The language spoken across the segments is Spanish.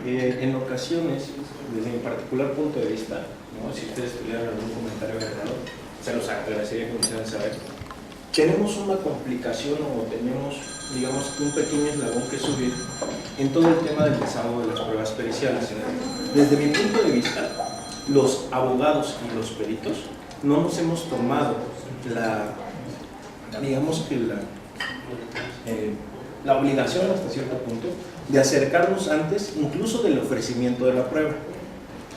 En ocasiones, desde mi particular punto de vista, ¿no? Si ustedes tuvieran algún comentario agregado, se los agradecería que me hicieran saber. Tenemos una complicación o tenemos, digamos, un pequeño eslabón que subir en todo el tema del desahogo de las pruebas periciales. Desde mi punto de vista, los abogados y los peritos no nos hemos tomado la obligación hasta cierto punto de acercarnos antes incluso del ofrecimiento de la prueba,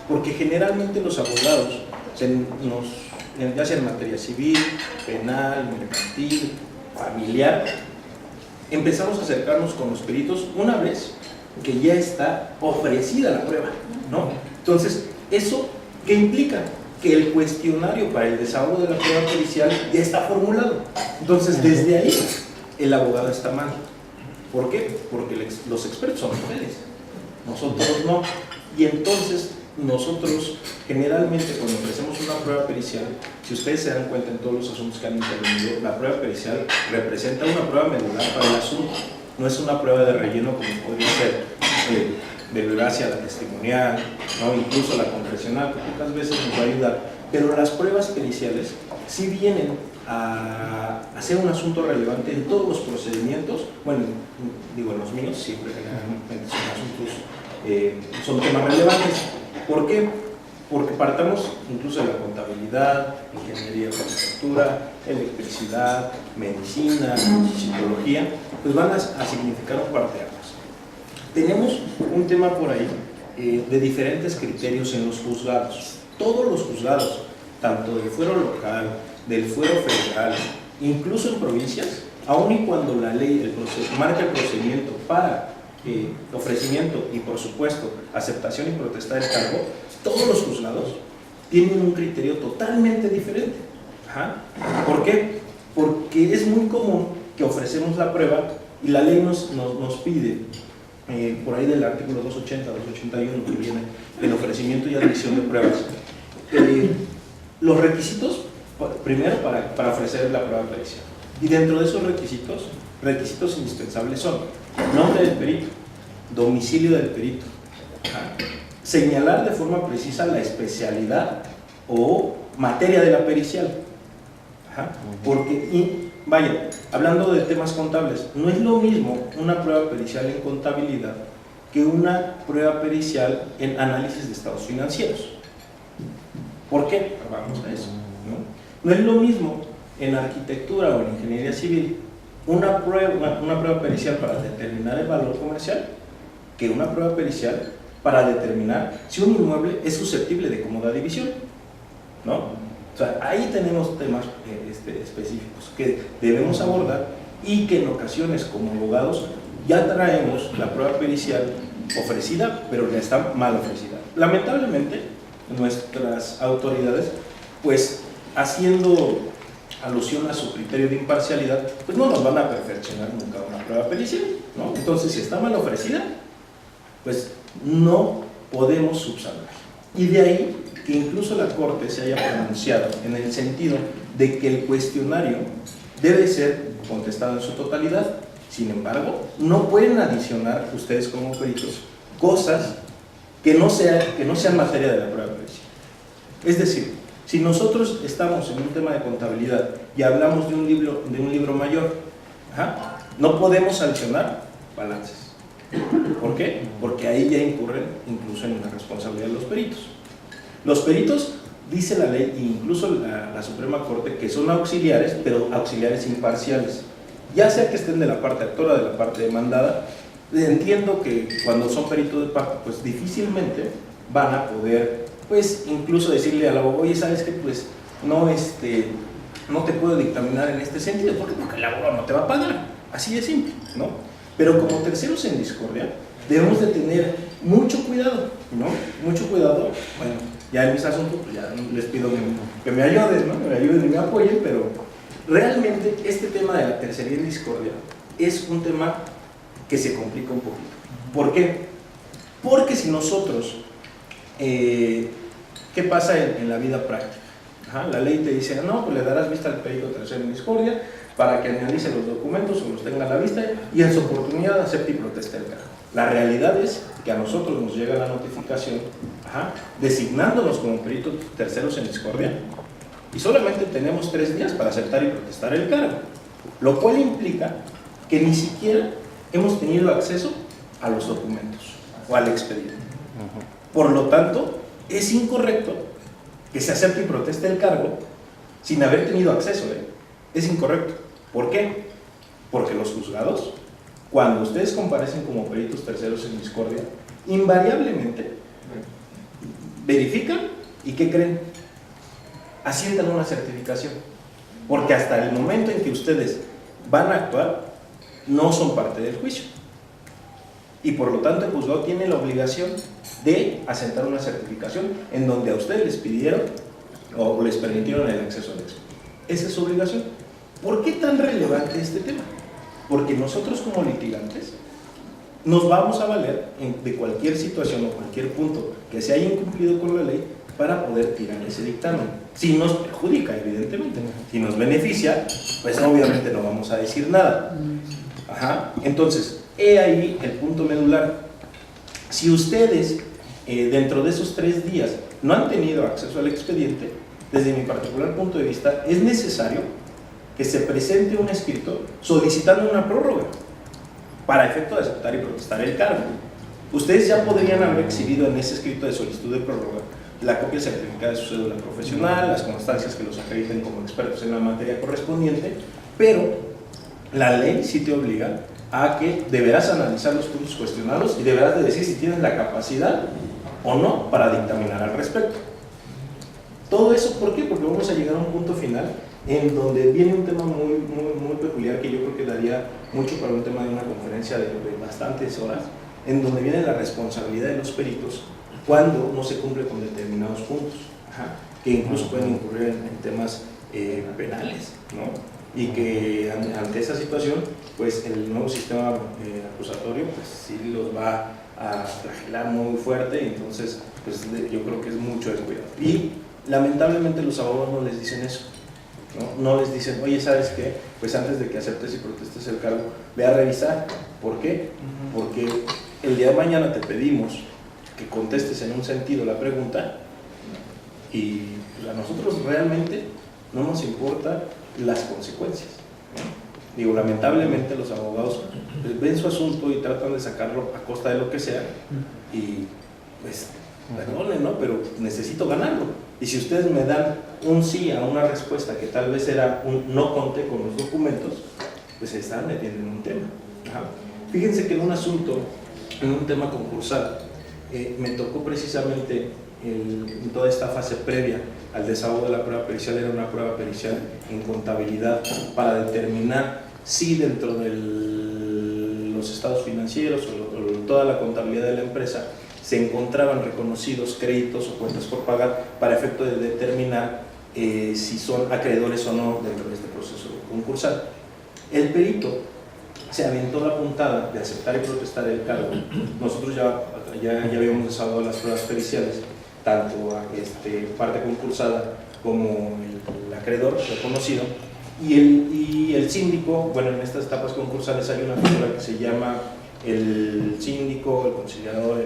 porque generalmente los abogados ya sea en materia civil, penal, mercantil, familiar, empezamos a acercarnos con los peritos una vez que ya está ofrecida la prueba, ¿no? Entonces, ¿eso qué implica? Que el cuestionario para el desahogo de la prueba pericial ya está formulado. Entonces, desde ahí, el abogado está mal. ¿Por qué? Porque los expertos son ustedes, nosotros no. Y entonces, nosotros generalmente cuando ofrecemos una prueba pericial, si ustedes se dan cuenta en todos los asuntos que han intervenido, la prueba pericial representa una prueba medular para el asunto, no es una prueba de relleno como podría ser de veracia la testimonial, ¿no? Incluso la confesional, que pocas veces nos va a ayudar, pero las pruebas periciales sí vienen a hacer un asunto relevante en todos los procedimientos. Bueno, digo, en los míos siempre generalmente son asuntos, son temas relevantes. ¿Por qué? Porque partamos incluso de la contabilidad, ingeniería de arquitectura, electricidad, medicina, psicología, pues van a significar un parteaguas. Tenemos un tema por ahí de diferentes criterios en los juzgados. Todos los juzgados, tanto del fuero local, del fuero federal, incluso en provincias, aun y cuando la ley marca el procedimiento para ofrecimiento y, por supuesto, aceptación y protesta del cargo, todos los juzgados tienen un criterio totalmente diferente. Ajá. ¿Por qué? Porque es muy común que ofrecemos la prueba y la ley nos pide, por ahí del artículo 280, 281, que viene el ofrecimiento y admisión de pruebas, los requisitos, primero para ofrecer la prueba pericial. Y dentro de esos requisitos indispensables son nombre del perito, domicilio del perito, señalar de forma precisa la especialidad o materia de la pericial. Porque, vaya, hablando de temas contables, no es lo mismo una prueba pericial en contabilidad que una prueba pericial en análisis de estados financieros. ¿Por qué? Vamos a eso, ¿no? No es lo mismo en arquitectura o en ingeniería civil una prueba pericial para determinar el valor comercial que una prueba pericial para determinar si un inmueble es susceptible de cómoda división, ¿no? O sea, ahí tenemos temas específicos que debemos abordar y que en ocasiones como abogados ya traemos la prueba pericial ofrecida, pero ya está mal ofrecida. Lamentablemente, nuestras autoridades, pues haciendo alusión a su criterio de imparcialidad, pues no nos van a perfeccionar nunca una prueba pericial, ¿no? Entonces, si está mal ofrecida, pues no podemos subsanar. Y de ahí que incluso la Corte se haya pronunciado en el sentido de que el cuestionario debe ser contestado en su totalidad. Sin embargo, no pueden adicionar ustedes como peritos cosas que no sean materia de la prueba pericial. Es decir, si nosotros estamos en un tema de contabilidad y hablamos de un libro mayor, no podemos adicionar balances. ¿Por qué? Porque ahí ya incurren incluso en la responsabilidad de los peritos. Los peritos, dice la ley, e incluso la Suprema Corte, que son auxiliares, pero auxiliares imparciales. Ya sea que estén de la parte actora o de la parte demandada, entiendo que cuando son peritos de parte, pues difícilmente van a poder, pues incluso decirle al abogado, oye, ¿sabes qué? Pues no te puedo dictaminar en este sentido, porque el abogado no te va a pagar, así de simple, ¿no? Pero como terceros en discordia, debemos de tener mucho cuidado, ¿no? Mucho cuidado. Bueno, ya en mis asuntos, pues ya les pido que me ayuden, ¿no? Que me ayuden y me apoyen, pero realmente este tema de la tercería en discordia es un tema que se complica un poquito. ¿Por qué? Porque si nosotros, ¿qué pasa en la vida práctica? La ley te dice, no, pues le darás vista al perito tercero en discordia para que analice los documentos o los tenga a la vista y en su oportunidad acepte y proteste el cargo. La realidad es que a nosotros nos llega la notificación, designándonos como peritos terceros en discordia, y solamente tenemos 3 días para aceptar y protestar el cargo, lo cual implica que ni siquiera hemos tenido acceso a los documentos o al expediente. Por lo tanto, es incorrecto que se acepte y proteste el cargo sin haber tenido acceso. Es incorrecto. ¿Por qué? Porque los juzgados, cuando ustedes comparecen como peritos terceros en discordia, invariablemente verifican y ¿qué creen? Asientan una certificación. Porque hasta el momento en que ustedes van a actuar, no son parte del juicio. Y por lo tanto el juzgado tiene la obligación de asentar una certificación en donde a ustedes les pidieron o les permitieron el acceso al expediente. Esa es su obligación. ¿Por qué tan relevante este tema? Porque nosotros como litigantes nos vamos a valer de cualquier situación o cualquier punto que se haya incumplido con la ley para poder tirar ese dictamen. Si nos perjudica, evidentemente. Si nos beneficia, pues obviamente no vamos a decir nada. Entonces, he ahí el punto medular. Si ustedes, dentro de esos 3 días, no han tenido acceso al expediente, desde mi particular punto de vista, es necesario que se presente un escrito solicitando una prórroga para efecto de aceptar y protestar el cargo. Ustedes ya podrían haber exhibido en ese escrito de solicitud de prórroga la copia certificada de su cédula profesional, las constancias que los acrediten como expertos en la materia correspondiente, pero la ley sí te obliga a que deberás analizar los puntos cuestionados y deberás de decir si tienes la capacidad o no para dictaminar al respecto. Todo eso, ¿por qué? Porque vamos a llegar a un punto final en donde viene un tema muy peculiar que yo creo que daría mucho para un tema de una conferencia de bastantes horas, en donde viene la responsabilidad de los peritos cuando no se cumple con determinados puntos, que incluso pueden incurrir en temas penales, ¿no? Y que ante esa situación, pues el nuevo sistema acusatorio, pues sí los va a flagelar muy fuerte, y entonces pues yo creo que es mucho descuidado. Y lamentablemente los abogados no les dicen eso, no les dicen, oye, ¿sabes qué? Pues antes de que aceptes y protestes el cargo, ve a revisar. ¿Por qué? Porque el día de mañana te pedimos que contestes en un sentido la pregunta y pues, a nosotros realmente no nos importa las consecuencias, ¿no? Digo, lamentablemente los abogados pues, ven su asunto y tratan de sacarlo a costa de lo que sea y pues perdonen, ¿no? Pero necesito ganarlo. Y si ustedes me dan un sí a una respuesta que tal vez era un no conté con los documentos, pues se están metiendo en un tema. Fíjense que en un asunto, en un tema concursal, me tocó precisamente en toda esta fase previa al desahogo de la prueba pericial, era una prueba pericial en contabilidad para determinar si dentro de los estados financieros o toda la contabilidad de la empresa se encontraban reconocidos créditos o cuentas por pagar para efecto de determinar si son acreedores o no dentro de este proceso concursal. El perito se aventó la puntada de aceptar y protestar el cargo. Nosotros ya habíamos desahogado las pruebas periciales, tanto a parte concursada como el acreedor reconocido, y el síndico. Bueno, en estas etapas concursales hay una figura que se llama el síndico, el conciliador,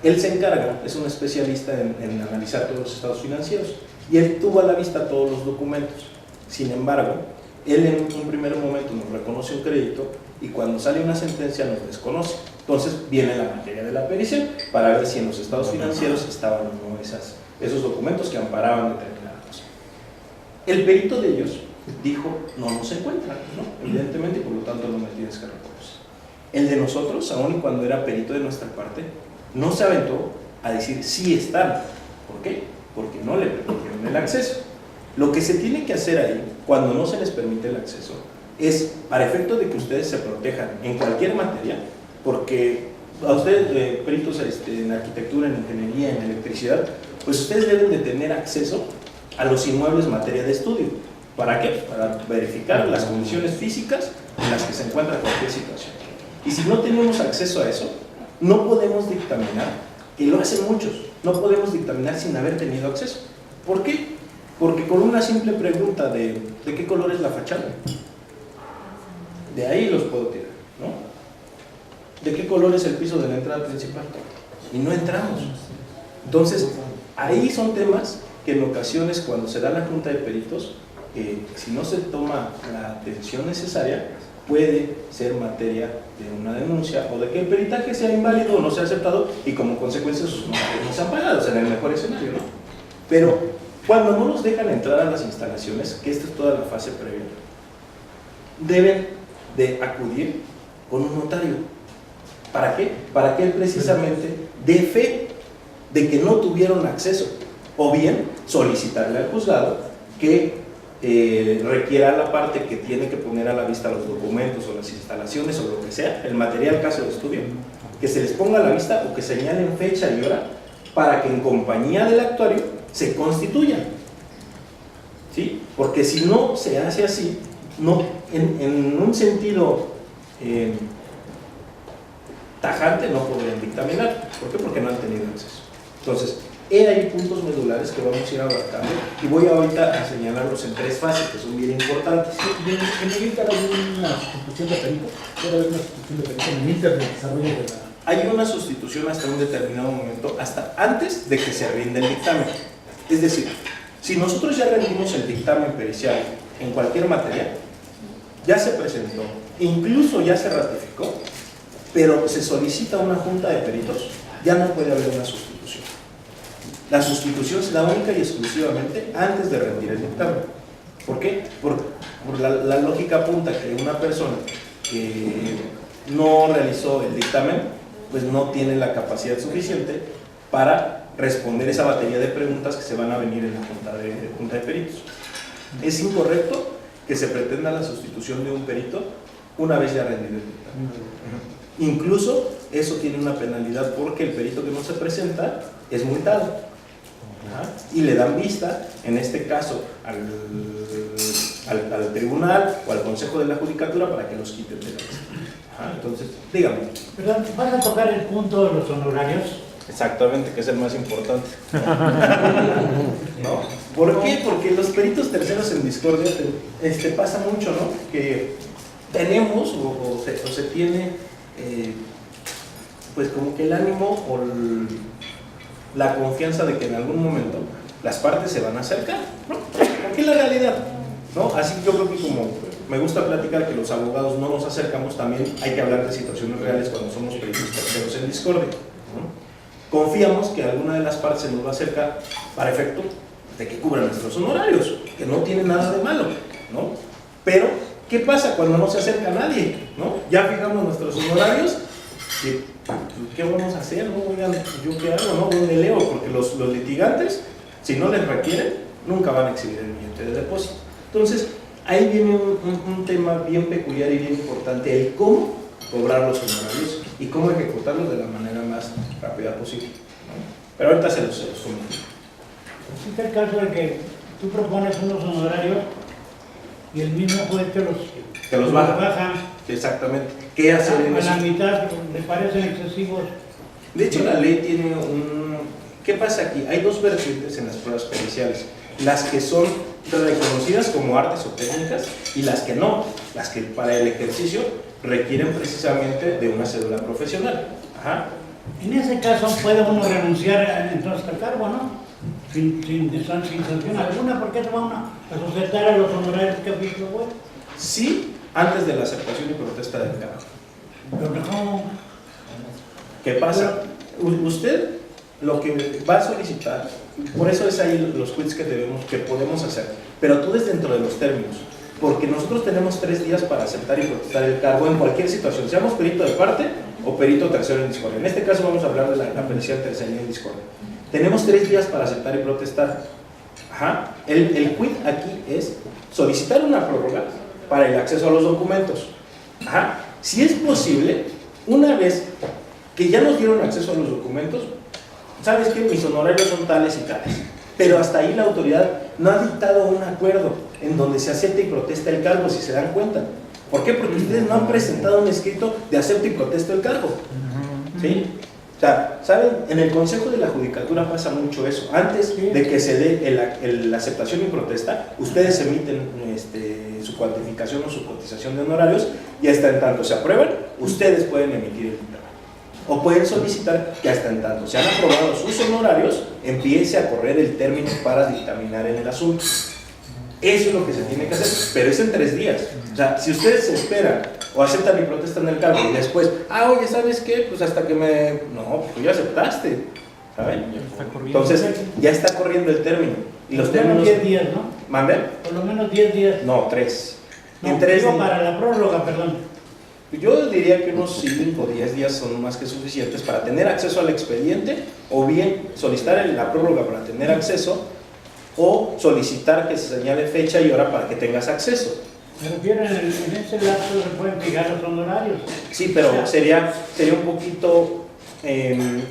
él se encarga, es un especialista en analizar todos los estados financieros, y él tuvo a la vista todos los documentos. Sin embargo, él en un primer momento nos reconoce un crédito y cuando sale una sentencia nos desconoce. Entonces viene la materia de la pericia para ver si en los estados financieros estaban o no esos documentos que amparaban determinada cosa. El perito de ellos dijo, no se encuentran, ¿no? Evidentemente, y por lo tanto no me tienes que reconocer. El de nosotros, aun y cuando era perito de nuestra parte, no se aventó a decir sí están. ¿Por qué? Porque no le permitieron el acceso. Lo que se tiene que hacer ahí, cuando no se les permite el acceso, es para efecto de que ustedes se protejan en cualquier materia, porque a ustedes, peritos en arquitectura, en ingeniería, en electricidad, pues ustedes deben de tener acceso a los inmuebles materia de estudio. ¿Para qué? Para verificar las condiciones físicas en las que se encuentra cualquier situación. Y si no tenemos acceso a eso, no podemos dictaminar, y lo hacen muchos, no podemos dictaminar sin haber tenido acceso. ¿Por qué? Porque con una simple pregunta de qué color es la fachada, de ahí los puedo tirar, ¿no? ¿de qué color es el piso de la entrada principal? Y no entramos. Entonces, ahí son temas que en ocasiones cuando se da la junta de peritos, si no se toma la atención necesaria, puede ser materia de una denuncia o de que el peritaje sea inválido o no sea aceptado y como consecuencia sus honorarios no sean pagados en el mejor escenario, ¿no? Pero cuando no nos dejan entrar a las instalaciones, que esta es toda la fase previa, deben de acudir con un notario. ¿Para qué? Para que él precisamente dé fe de que no tuvieron acceso, o bien solicitarle al juzgado que requiera la parte que tiene que poner a la vista los documentos o las instalaciones o lo que sea, el material caso de estudio, que se les ponga a la vista o que señalen fecha y hora para que en compañía del actuario se constituyan, ¿sí? Porque si no se hace así, no, en un sentido tajante no podrían dictaminar. ¿Por qué? Porque no han tenido acceso. Entonces, hay puntos medulares que vamos a ir abarcando y voy ahorita a señalarlos en 3 fases que son bien importantes. ¿En el Inter hay una sustitución de perito? ¿Puede haber una sustitución de perito en el Inter del desarrollo de la...? Hay una sustitución hasta un determinado momento, hasta antes de que se rinde el dictamen. Es decir, si nosotros ya rendimos el dictamen pericial en cualquier materia, ya se presentó, incluso ya se ratificó, pero se solicita una junta de peritos, ya no puede haber una sustitución. La sustitución se da única y exclusivamente antes de rendir el dictamen. ¿Por qué? Por la lógica apunta que una persona que no realizó el dictamen, pues no tiene la capacidad suficiente para responder esa batería de preguntas que se van a venir en la junta de peritos. Es incorrecto que se pretenda la sustitución de un perito una vez ya rendido el dictamen. Incluso eso tiene una penalidad porque el perito que no se presenta es multado. Y le dan vista, en este caso, al tribunal o al consejo de la judicatura para que los quiten de la lista. Entonces, dígame. Perdón, ¿vas a tocar el punto de los honorarios? Exactamente, que es el más importante. ¿No? ¿Por qué? Porque los peritos terceros en discordia pasa mucho, ¿no? Que tenemos o se tiene pues como que el ánimo o la confianza de que en algún momento las partes se van a acercar, ¿no? Porque es la realidad, ¿no? Así que yo creo que como me gusta platicar que los abogados no nos acercamos, también hay que hablar de situaciones reales cuando somos peritos terceros en discordia, ¿no? Confiamos que alguna de las partes se nos va a acercar para efecto de que cubran nuestros honorarios, que no tiene nada de malo, ¿no? Pero, ¿qué pasa cuando no se acerca nadie, ¿no? Ya fijamos nuestros honorarios, ¿qué vamos a hacer? ¿No? Oigan, ¿yo qué hago? ¿No? ¿Dónde leo? Porque los litigantes, si no les requieren, nunca van a exhibir el billete de depósito. Entonces, ahí viene un tema bien peculiar y bien importante, el cómo cobrar los honorarios y cómo ejecutarlos de la manera más rápida posible, ¿no? Pero ahorita se los sumo. Existe el caso de que tú propones unos honorarios y el mismo juez te los baja. Exactamente. ¿Qué hacer en eso? A la mitad le parecen excesivos. De hecho, la ley tiene ¿Qué pasa aquí? Hay 2 vertientes en las pruebas periciales. Las que son reconocidas como artes o técnicas y las que no. Las que para el ejercicio requieren precisamente de una cédula profesional. En ese caso puede uno renunciar entonces al cargo, ¿no? Sin sanción alguna, ¿por qué se van a sujetar a los honorarios que ha visto, güey? Sí, antes de la aceptación y protesta del cargo. Pero no. ¿Qué pasa? Usted lo que va a solicitar, por eso es ahí los quits que podemos hacer, pero todo es dentro de los términos, porque nosotros tenemos 3 días para aceptar y protestar el cargo en cualquier situación, seamos perito de parte o perito tercero en discordia. En este caso vamos a hablar de la pericial tercera en discordia. Tenemos 3 días para aceptar y protestar. El quit aquí es solicitar una prórroga para el acceso a los documentos. Si es posible, una vez que ya nos dieron acceso a los documentos, ¿sabes qué? Mis honorarios son tales y tales. Pero hasta ahí la autoridad no ha dictado un acuerdo en donde se acepta y protesta el cargo, si se dan cuenta. ¿Por qué? Porque ustedes no han presentado un escrito de acepto y protesto el cargo. ¿Sí? O sea, ¿saben? En el Consejo de la Judicatura pasa mucho eso. Antes de que se dé la aceptación y protesta, ustedes emiten su cuantificación o su cotización de honorarios, y hasta en tanto se aprueban, ustedes pueden emitir el dictamen. O pueden solicitar que hasta en tanto se han aprobado sus honorarios, empiece a correr el término para dictaminar en el asunto. Eso es lo que se tiene que hacer, pero es en 3 días. O sea, si ustedes se esperan o aceptan mi protesta en el cargo y después, oye, ¿sabes qué? Pues hasta que me... No, pues tú ya aceptaste, ¿saben? Entonces, ya está corriendo el término. Y los por lo menos términos... 10 días, ¿no? ¿Mande? Por lo menos 10 días. No, 3. No, en 3 digo días. para la prórroga, perdón. Yo diría que unos 5 o 10 días son más que suficientes para tener acceso al expediente, o bien solicitar la prórroga para tener acceso, o solicitar que se señale fecha y hora para que tengas acceso. Me refiero en ese lapso se pueden fijar los honorarios. Sí, pero sería un poquito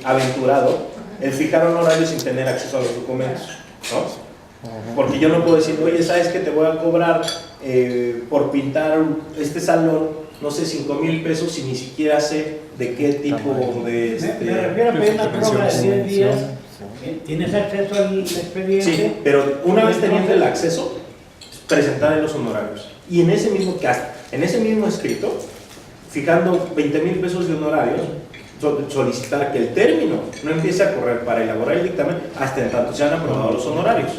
aventurado el fijar honorarios sin tener acceso a los documentos, ¿no? Porque yo no puedo decir, oye, ¿sabes que te voy a cobrar por pintar este salón, no sé, 5,000 pesos, y ni siquiera sé de qué tipo de... Me refiero a pedir una prórroga de 10 días. ¿Tienes acceso al expediente? Sí, pero una vez teniendo el acceso, presentar los honorarios. Y en ese mismo escrito, fijando 20,000 pesos de honorarios, solicitar que el término no empiece a correr para elaborar el dictamen hasta en tanto se han aprobado los honorarios.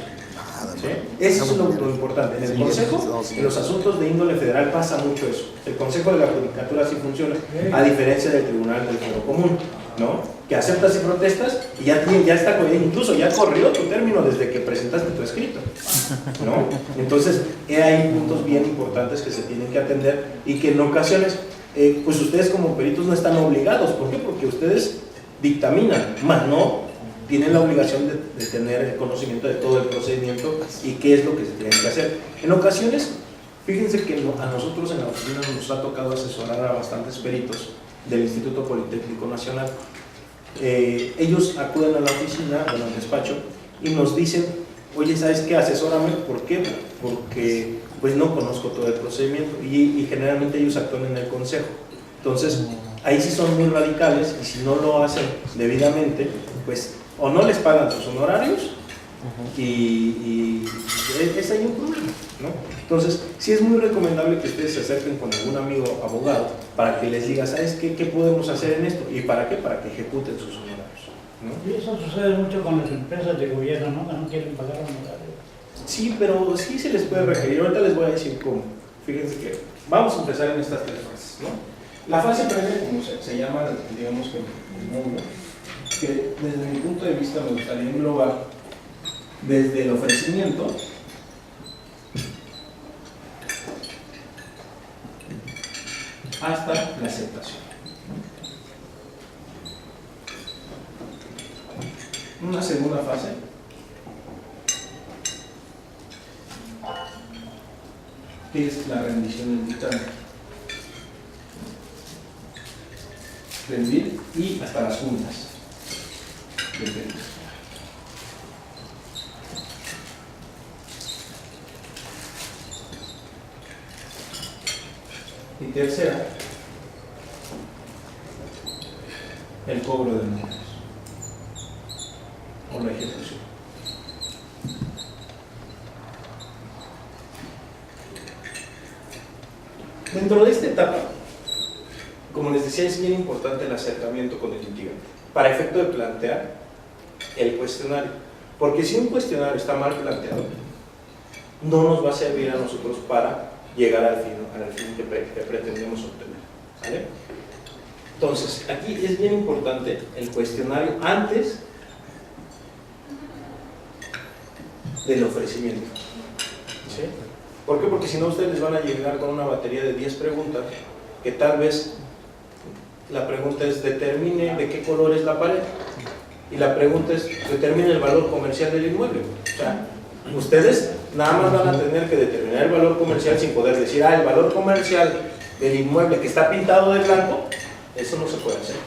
¿Sí? Eso es lo importante. En el Consejo, en los asuntos de índole federal pasa mucho eso. El Consejo de la Judicatura sí funciona, a diferencia del Tribunal del Fuero Común, ¿no? Que aceptas y protestas y ya está corriendo, incluso ya corrió tu término desde que presentaste tu escrito, ¿no? Entonces, hay puntos bien importantes que se tienen que atender y que en ocasiones, pues ustedes como peritos no están obligados. ¿Por qué? Porque ustedes dictaminan, más no tienen la obligación de tener el conocimiento de todo el procedimiento y qué es lo que se tiene que hacer. En ocasiones, fíjense que a nosotros en la oficina nos ha tocado asesorar a bastantes peritos del Instituto Politécnico Nacional. Ellos acuden a la oficina, bueno, al despacho, y nos dicen, oye, ¿sabes qué? Asesórame. ¿Por qué? Porque pues no conozco todo el procedimiento, y generalmente ellos actúan en el consejo. Entonces, ahí sí son muy radicales, y si no lo hacen debidamente, pues o no les pagan sus honorarios, y es ahí un problema, ¿no? Entonces, sí es muy recomendable que ustedes se acerquen con algún amigo abogado para que les diga, ¿sabes qué podemos hacer en esto? ¿Y para qué? Para que ejecuten sus honorarios, ¿no? Y eso sucede mucho con las empresas de gobierno, ¿no? Que no quieren pagar honorarios. Sí, pero sí se les puede requerir. Ahorita les voy a decir cómo. Fíjense que vamos a empezar en estas 3 fases, ¿no? La fase previa, como se llama, digamos que el mundo, que desde mi punto de vista me gustaría englobar desde el ofrecimiento hasta la aceptación. Una segunda fase que es la rendición del dictamen. Rendir y hasta las juntas. Y tercera, el cobro de honorarios o la ejecución. Dentro de esta etapa, como les decía, es bien importante el acercamiento con el litigante para efecto de plantear el cuestionario, porque si un cuestionario está mal planteado, no nos va a servir a nosotros para llegar al fin que pretendemos obtener, ¿vale? Entonces, aquí es bien importante el cuestionario antes del ofrecimiento, ¿sí? ¿Por qué? Porque si no, ustedes les van a llegar con una batería de 10 preguntas que tal vez la pregunta es determine de qué color es la pared, y la pregunta es determine el valor comercial del inmueble. O sea, ustedes nada más van a tener que determinar el valor comercial sin poder decir, el valor comercial del inmueble que está pintado de blanco. Eso no se puede hacer.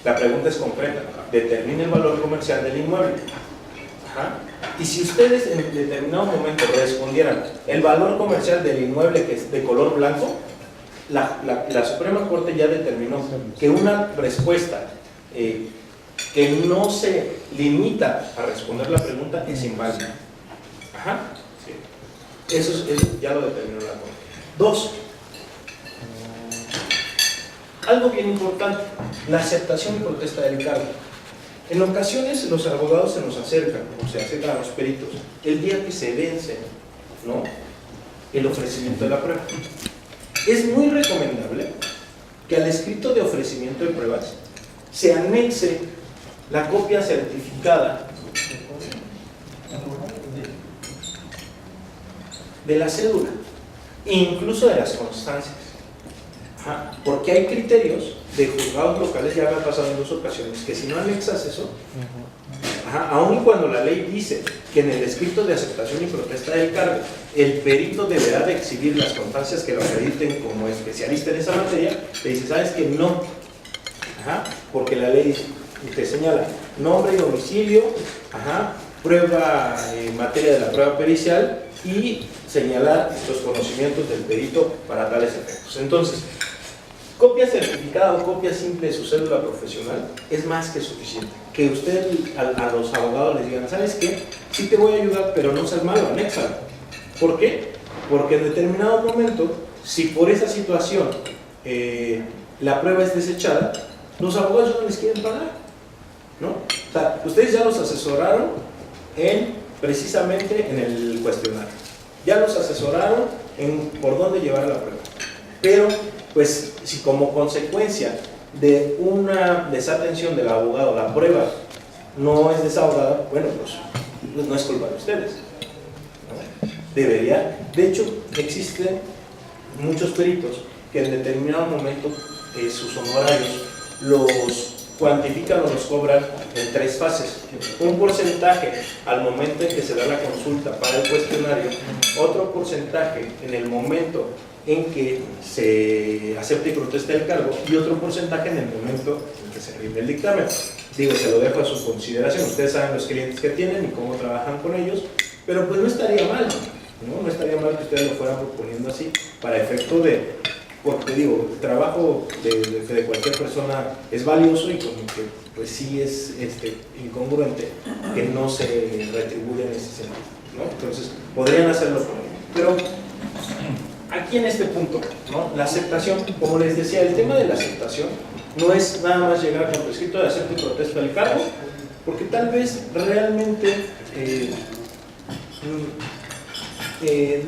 La pregunta es concreta, determine el valor comercial del inmueble. Ajá. Y si ustedes en determinado momento respondieran el valor comercial del inmueble que es de color blanco, la Suprema Corte ya determinó que una respuesta que no se limita a responder la pregunta es inválida. Ajá. Sí. Eso ya lo determinó la Corte. Dos, algo bien importante, la aceptación y protesta del cargo. En ocasiones los abogados se nos acercan, o se acercan a los peritos, el día que se vence, ¿no?, el ofrecimiento de la prueba. Es muy recomendable que al escrito de ofrecimiento de pruebas se anexe la copia certificada de la cédula, incluso de las constancias. Porque hay criterios de juzgados locales, ya me ha pasado en 2 ocasiones, que si no anexas eso, aun y cuando la ley dice que en el escrito de aceptación y protesta del cargo el perito deberá de exhibir las constancias que lo acrediten como especialista en esa materia, te dice, ¿sabes qué? No. Porque la ley te señala nombre y domicilio, prueba en materia de la prueba pericial y señalar los conocimientos del perito para tales efectos. Entonces, copia certificada o copia simple de su cédula profesional es más que suficiente. Que usted a los abogados les digan, ¿sabes qué? Sí te voy a ayudar, pero no seas malo, anéxalo. ¿Por qué? Porque en determinado momento, si por esa situación la prueba es desechada, los abogados ya no les quieren pagar, ¿no? O sea, ustedes ya los asesoraron precisamente en el cuestionario. Ya los asesoraron en por dónde llevar la prueba. Pero, pues, si como consecuencia de una desatención del abogado la prueba no es desahogada, bueno, pues no es culpa de ustedes, ¿no? Debería, de hecho, existen muchos peritos que en determinado momento sus honorarios los cuantifican o los cobran en 3 fases. Un porcentaje al momento en que se da la consulta para el cuestionario, otro porcentaje en el momento en que se acepte y proteste el cargo y otro porcentaje en el momento en que se rinde el dictamen. Digo, se lo dejo a su consideración, ustedes saben los clientes que tienen y cómo trabajan con ellos, pero pues no estaría mal, ¿no? No estaría mal que ustedes lo fueran proponiendo así, para efecto de, porque digo, el trabajo de cualquier persona es valioso y como que pues sí es incongruente que no se retribuya en ese sentido, ¿no? Entonces, podrían hacerlo por ello. Pero aquí en este punto, ¿no?, la aceptación, como les decía, el tema de la aceptación no es nada más llegar con tu escrito de acepto y protesta del cargo, porque tal vez realmente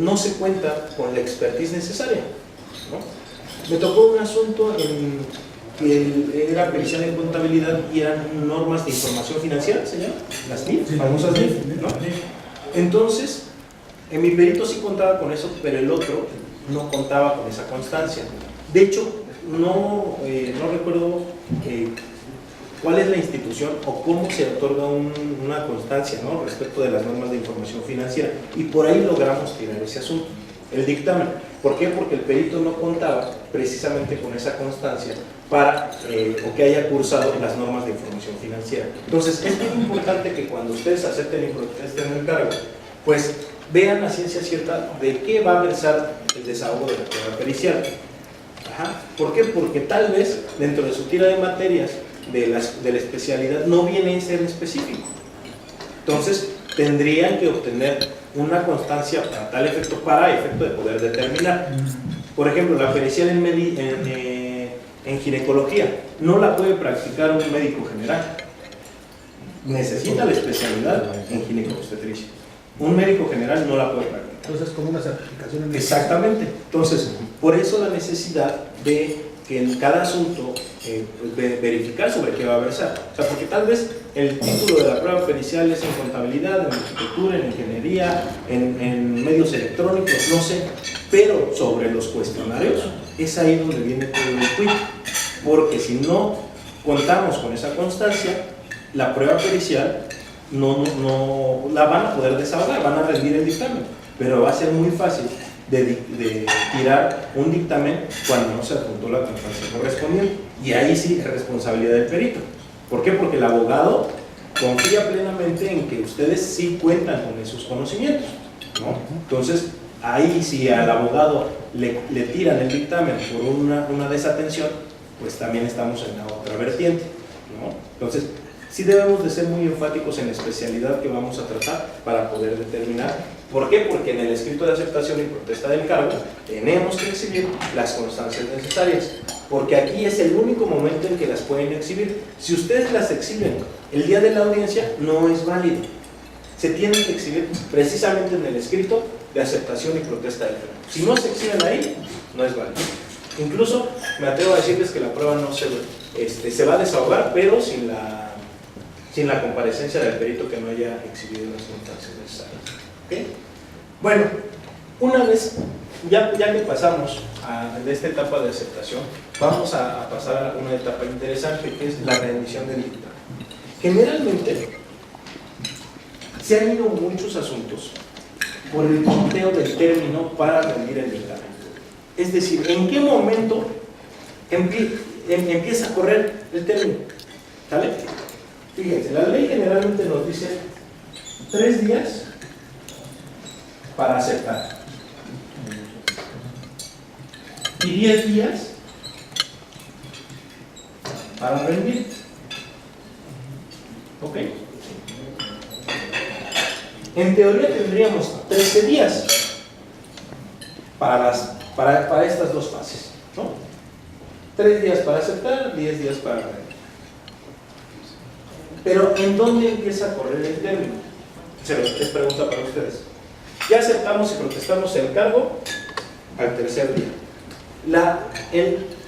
no se cuenta con la expertise necesaria, ¿no? Me tocó un asunto en que era pericial en contabilidad y eran normas de información financiera, ¿se llama? Las NIF, famosas NIF, ¿no? Entonces, en mi perito sí contaba con eso, pero el otro no contaba con esa constancia. De hecho, no recuerdo cuál es la institución o cómo se otorga una constancia, ¿no?, respecto de las normas de información financiera, y por ahí logramos tirar ese asunto, el dictamen. ¿Por qué? Porque el perito no contaba precisamente con esa constancia para o que haya cursado las normas de información financiera. Entonces, es muy importante que cuando ustedes acepten y protesten el cargo, pues vean a ciencia cierta de qué va a versar el desahogo de la prueba pericial. ¿Por qué? Porque tal vez dentro de su tira de materias de la especialidad no viene a ser específico. Entonces, tendrían que obtener una constancia para tal efecto, para efecto de poder determinar. Por ejemplo, la pericial en ginecología no la puede practicar un médico general. Necesita la especialidad en gineco-obstetricia. Un médico general no la puede practicar. Entonces, como una certificación. Exactamente. Entonces, por eso la necesidad de que en cada asunto verificar sobre qué va a versar. O sea, porque tal vez el título de la prueba pericial es en contabilidad, en arquitectura, en ingeniería, en medios electrónicos, no sé, pero sobre los cuestionarios es ahí donde viene todo el quid. Porque si no contamos con esa constancia, la prueba pericial no la van a poder desahogar, van a rendir el dictamen, pero va a ser muy fácil de tirar un dictamen cuando no se adjuntó la constancia correspondiente, y ahí sí es responsabilidad del perito. ¿Por qué? Porque el abogado confía plenamente en que ustedes sí cuentan con esos conocimientos, ¿no? Entonces, ahí si al abogado le tiran el dictamen por una desatención, pues también estamos en la otra vertiente, ¿no? Entonces, sí debemos de ser muy enfáticos en la especialidad que vamos a tratar para poder determinar ¿Por qué? Porque en el escrito de aceptación y protesta del cargo tenemos que exhibir las constancias necesarias, porque aquí es el único momento en que las pueden exhibir. Si ustedes las exhiben el día de la audiencia, no es válido. Se tienen que exhibir precisamente en el escrito de aceptación y protesta del cargo. Si no se exhiben ahí, no es válido. Incluso me atrevo a decirles que la prueba no se va a desahogar, pero sin la comparecencia del perito que no haya exhibido las constancias necesarias. ¿Okay? Bueno, una vez, ya que pasamos de esta etapa de aceptación, vamos a pasar a una etapa interesante, que es la rendición del dictamen. Generalmente, se han ido muchos asuntos por el conteo del término para rendir el dictamen. Es decir, ¿en qué momento empieza a correr el término? ¿Sale? Fíjense, la ley generalmente nos dice 3 días para aceptar y 10 días para rendir. ¿Ok? En teoría tendríamos 13 días para estas dos fases, ¿no? 3 días para aceptar, 10 días para rendir. Pero ¿en dónde empieza a correr el término? Es pregunta para ustedes. Ya aceptamos y protestamos el cargo al tercer día.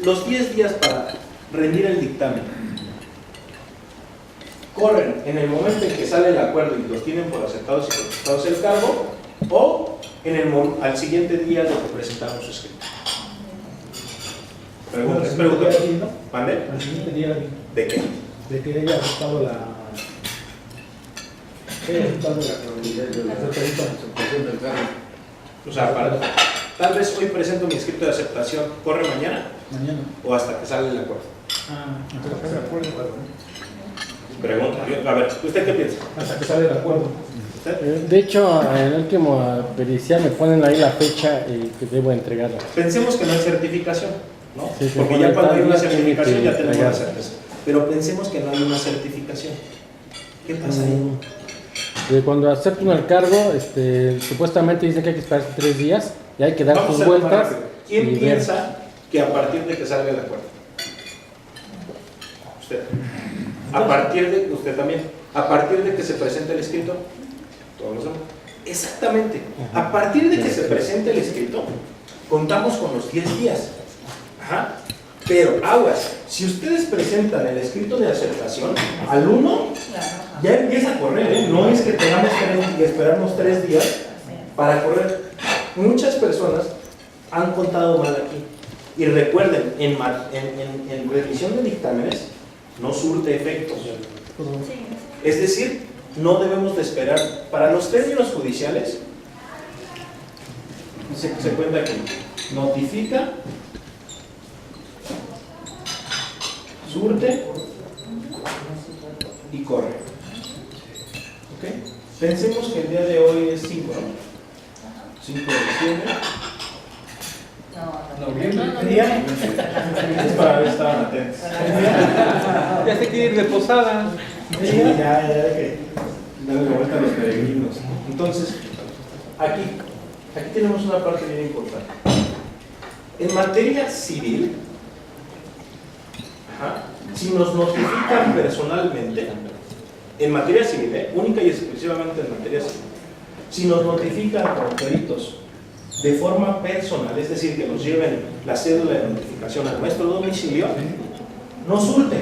Los 10 días para rendir el dictamen corren en el momento en que sale el acuerdo y los tienen por aceptados y protestados el cargo, o al siguiente día de que presentamos su escrito. Pregunta. ¿Mande? Al siguiente día ¿De qué? de que haya aceptado la O sea, tal vez hoy presento mi escrito de aceptación, ¿corre mañana? mañana. ¿O hasta que sale el acuerdo? Hasta que sale el acuerdo. Pregunta. A ver, ¿usted qué piensa? Hasta que sale el acuerdo. ¿Usted? De hecho, en el último pericial me ponen ahí la fecha que debo entregarla. Pensemos que no hay certificación, ¿no? Sí, porque pone ya cuando hay una tal día certificación tiene ya que tenemos la entregar. certeza. Pero pensemos que no hay una certificación. ¿Qué pasa ahí? De cuando aceptan el cargo, supuestamente dicen que hay que esperar 3 días y hay que dar Vamos sus a hacerlo más vueltas. rápido. ¿Quién y ver. piensa que a partir de que salga el acuerdo? Usted. A partir de usted también. A partir de que se presente el escrito, todos los demás. Exactamente. A partir de que se presente el escrito, contamos con los 10 días. Ajá. Pero aguas, si ustedes presentan el escrito de aceptación al 1, ya empieza a correr, ¿eh? No es que tengamos que esperarnos 3 días para correr. Muchas personas han contado mal aquí. Y recuerden, en revisión de dictámenes no surte efectos. Es decir, no debemos de esperar. Para los términos judiciales, se cuenta aquí, notifica, surte y corre. ¿Ok? Pensemos que el día de hoy es 5, ¿no? 5 de diciembre. ¿Día? Es para ver si estaban atentos. Ya se quiere ir de posada. Sí, ya hay que darle la vuelta a los peregrinos. Entonces, aquí tenemos una parte bien importante. En materia civil, si nos notifican personalmente, en materia civil, única y exclusivamente en materia civil, si nos notifican como peritos de forma personal, es decir, que nos lleven la cédula de notificación a nuestro domicilio, no surte.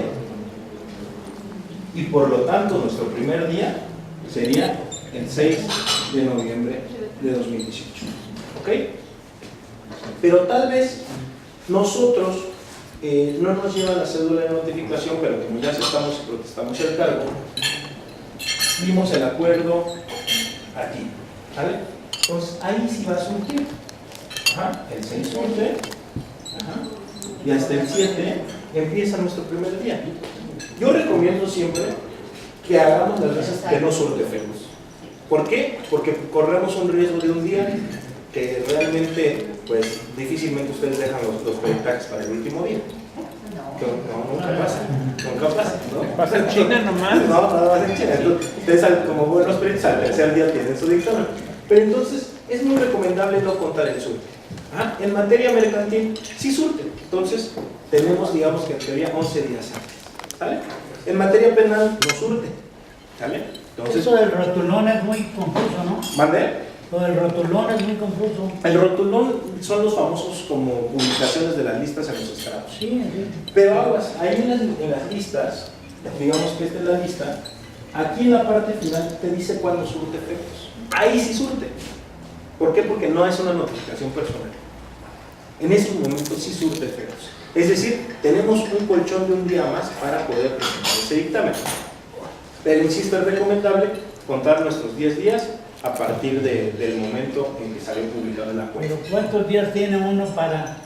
Y por lo tanto, nuestro primer día sería el 6 de noviembre de 2018. ¿Ok? Pero tal vez nosotros no nos lleva la cédula de notificación, pero como ya aceptamos y protestamos el cargo, vimos el acuerdo aquí. ¿Vale? Entonces ahí sí va a surgir. El 6 surte. Y hasta el 7 empieza nuestro primer día. Yo recomiendo siempre que hagamos las veces que no surte efectos. ¿Por qué? Porque corremos un riesgo de un día que realmente, pues, difícilmente ustedes dejan los peritajes para el último día. No, nunca pasa. Nunca pasa, ¿no? ¿Pasa en China nomás? No, nada más en China. Entonces, ustedes, como buenos peritos, al tercer día tienen su dictamen. Pero entonces es muy recomendable no contar el surte. En materia mercantil sí surte, entonces tenemos, digamos que en teoría 11 días antes, ¿sale? En materia penal no surte, ¿sale? Entonces, eso del rotulón es muy confuso, ¿no? ¿mande? Lo del rotulón es muy confuso. El rotulón son los famosos como publicaciones de las listas en los estrados. Sí, sí. Pero aguas, ahí en las listas, digamos que esta es la lista, aquí en la parte final te dice cuándo surte efectos. Ahí sí surte. ¿Por qué? Porque no es una notificación personal. En esos momentos sí surte efectos. Es decir, tenemos un colchón de un día más para poder presentar ese dictamen. Pero insisto, es recomendable contar nuestros 10 días a partir del momento en que salió publicado el acuerdo. Pero ¿cuántos días tiene uno para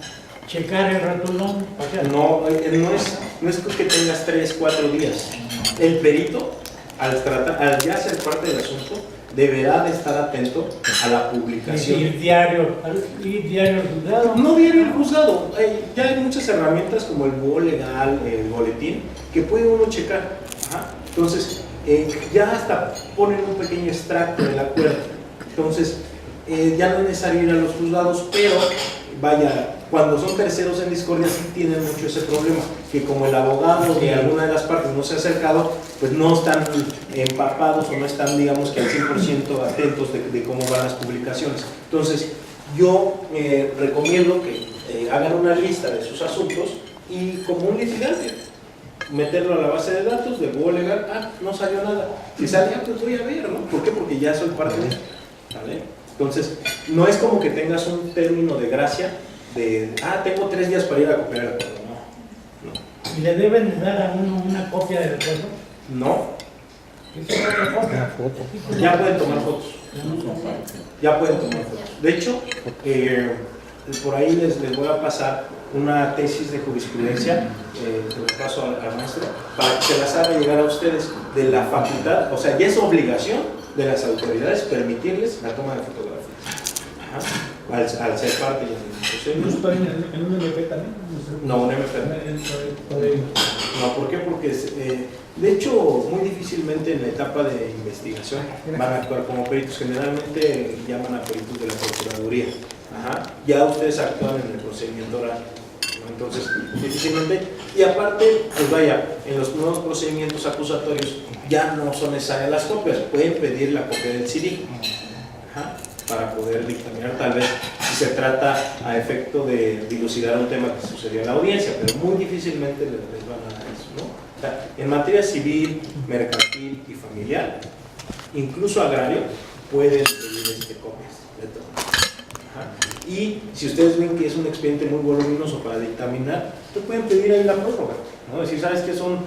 checar el rotulón? O sea, No es que tengas 3, 4 días. El perito, al ya ser parte del asunto, deberá de estar atento a la publicación. ir diario al juzgado. No diario el juzgado. Ya hay muchas herramientas como el búho legal, el boletín, que puede uno checar. Entonces, ya hasta ponen un pequeño extracto del acuerdo. Entonces, ya no es necesario ir a los juzgados, pero vaya, cuando son terceros en discordia sí tienen mucho ese problema, que como el abogado de alguna de las partes no se ha acercado, pues no están empapados o no están, digamos que al 100% atentos de cómo van las publicaciones. Entonces, yo recomiendo que hagan una lista de sus asuntos y como un litigante, meterlo a la base de datos del búho legal. No salió nada. Si sale, pues voy a ver, ¿no? ¿Por qué? Porque ya soy parte de, ¿vale? Entonces, no es como que tengas un término de gracia de, tengo 3 días para ir a copiar el acuerdo. No. ¿Y le deben de dar a uno una copia del acuerdo? No. ¿Esa es otra copia? Una foto. Ya pueden tomar fotos. Ya pueden tomar fotos. De hecho, por ahí les voy a pasar una tesis de jurisprudencia, se lo paso al maestro, para que se las haga llegar a ustedes de la facultad, o sea, ya es obligación de las autoridades permitirles la toma de fotografías, al ser parte ya ¿No está en un MP también? No, un MP. No, ¿por qué? Porque de hecho muy difícilmente en la etapa de investigación van a actuar como peritos, generalmente llaman a peritos de la Procuraduría. Ya ustedes actúan en el procedimiento oral, ¿no? Entonces difícilmente, y aparte, pues vaya, en los nuevos procedimientos acusatorios ya no son necesarias las copias, pueden pedir la copia del CD para poder dictaminar tal vez si se trata a efecto de dilucidar un tema que sucedió en la audiencia, pero muy difícilmente les van a dar eso, ¿no? O sea, en materia civil, mercantil y familiar, incluso agrario, pueden pedir copias de todo. Y si ustedes ven que es un expediente muy voluminoso para dictaminar, ustedes pueden pedir ahí la prórroga, ¿no? Decir, ¿sabes qué? Son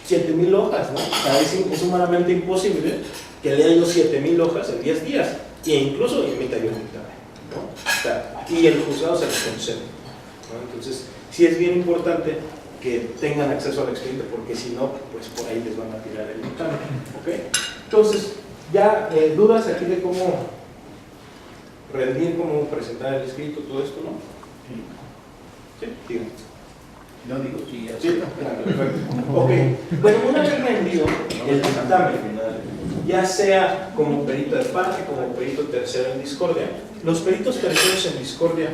7,000 hojas, ¿no? O sea, es humanamente imposible que lea yo 7,000 hojas en 10 días, e incluso emita yo un dictamen, ¿no? O sea, y el juzgado se les concede, ¿no? Entonces, sí es bien importante que tengan acceso al expediente, porque si no, pues por ahí les van a tirar el dictamen, ¿ok? Entonces, ya dudas aquí de cómo rendir, cómo presentar el escrito, todo esto, ¿no? Sí, díganme. No digo sí, Sí, claro, perfecto. Ok, bueno, una vez rendido el dictamen, ya sea como perito de parte, como perito tercero en discordia, los peritos terceros en discordia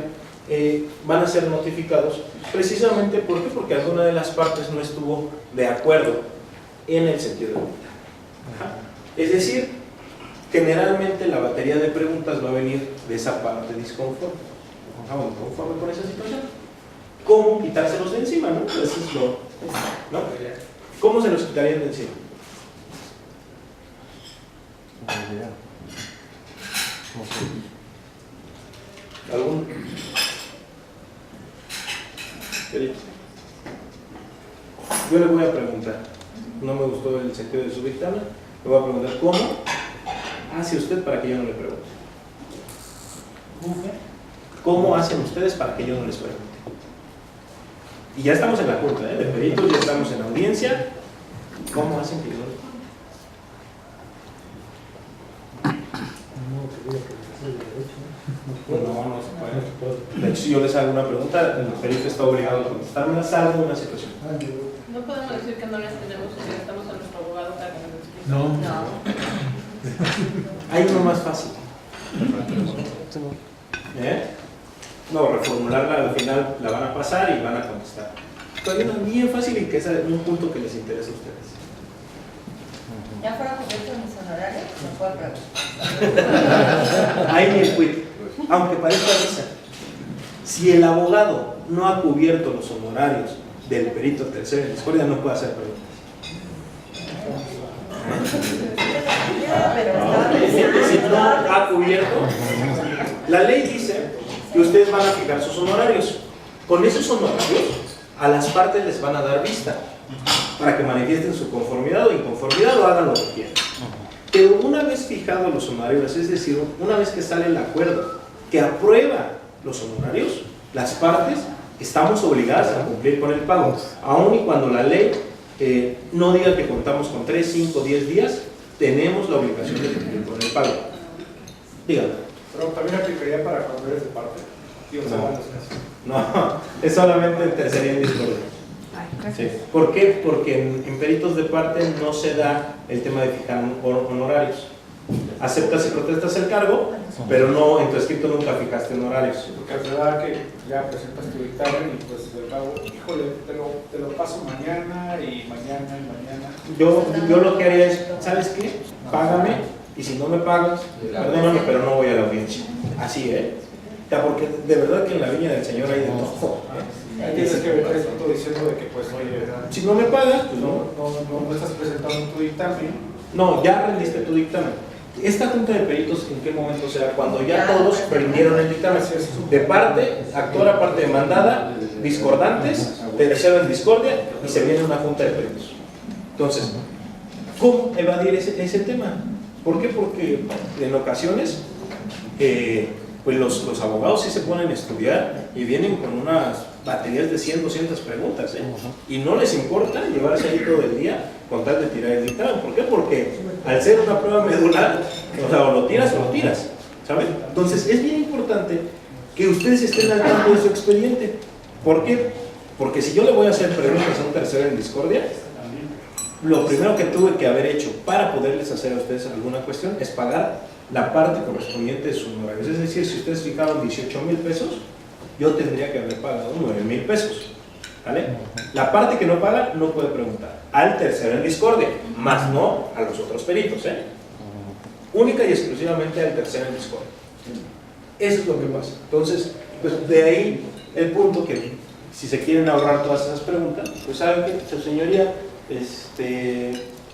van a ser notificados precisamente ¿por qué? Porque alguna de las partes no estuvo de acuerdo en el sentido de dictamen. Es decir, generalmente la batería de preguntas va a venir de esa parte disconforme. ¿Conforme con esa situación? ¿Cómo quitárselos de encima? ¿No? Eso es lo, ¿no? ¿Cómo se los quitarían de encima? ¿Algún? Yo le voy a preguntar. No me gustó el sentido de su dictamen. Le voy a preguntar cómo hace usted para que yo no le pregunte. ¿Cómo qué? ¿Cómo hacen ustedes para que yo no les pregunte? Y ya estamos en la junta, de peritos, ya estamos en la audiencia. ¿Cómo hacen que yo no les pregunte? No se puede. De hecho, si yo les hago una pregunta, el perito está obligado a contestarme salvo una situación. No podemos decir que no las tenemos y que estamos a nuestro abogado para que nos explique. No. No. Hay uno más fácil. No, reformularla al final la van a pasar y van a contestar. Todavía una bien fácil y que es un punto que les interesa a ustedes. ¿Ya fueron cubiertos mis honorarios? No puedo preguntar. Ahí ni el quid. Aunque parezca risa. Si el abogado no ha cubierto los honorarios del perito tercero en discordia, no puede hacer preguntas. Si no ha cubierto, la ley dice que ustedes van a fijar sus honorarios. Con esos honorarios, a las partes les van a dar vista para que manifiesten su conformidad o inconformidad o hagan lo que quieran. Pero una vez fijados los honorarios, es decir, una vez que sale el acuerdo que aprueba los honorarios, las partes estamos obligadas a cumplir con el pago, aun y cuando la ley no diga que contamos con 3, 5, 10 días, tenemos la obligación de cumplir con el pago. Dígame. Pero también aplicaría para cuando eres de parte. No, es solamente en tercería en discordia. Sí. ¿Por qué? Porque en peritos de parte no se da el tema de fijar honorarios. Aceptas y protestas el cargo, pero no, en tu escrito nunca fijaste honorarios. Porque al verdad que ya presentas tu dictamen y pues el pago, híjole, te lo paso mañana y mañana y mañana. Yo lo que haría es, ¿sabes qué? Págame y si no me pagas, perdóname, pero no voy a la audiencia. Así, O sea, porque de verdad que en la viña del Señor hay de todo. Ahí tienes que ver esto diciendo de que pues oye, si no me pagas, pues no. No estás presentando tu dictamen. No, ya rendiste tu dictamen. Esta junta de peritos, ¿en qué momento será? Cuando ya todos rindieron el dictamen. De parte, actora, parte demandada, discordantes, tercero en discordia, y se viene una junta de peritos. Entonces, ¿cómo evadir ese tema? ¿Por qué? Porque en ocasiones, pues los abogados sí se ponen a estudiar y vienen con unas baterías de 100, 200 preguntas, y no les importa llevarse ahí todo el día con tal de tirar el dictamen. ¿Por qué? Porque al ser una prueba medular, o sea, o lo tiras, ¿saben? Entonces es bien importante que ustedes estén al tanto de su expediente. ¿Por qué? Porque si yo le voy a hacer preguntas a un tercero en discordia, lo primero que tuve que haber hecho para poderles hacer a ustedes alguna cuestión es pagar la parte correspondiente de sus honorarios. Es decir, si ustedes fijaron 18,000 pesos, yo tendría que haber pagado 9,000 pesos. ¿Vale? La parte que no paga no puede preguntar al tercero en discordia, más no a los otros peritos, única y exclusivamente al tercero en discordia. Eso es lo que pasa. Entonces, pues de ahí el punto que si se quieren ahorrar todas esas preguntas, pues saben que su señoría,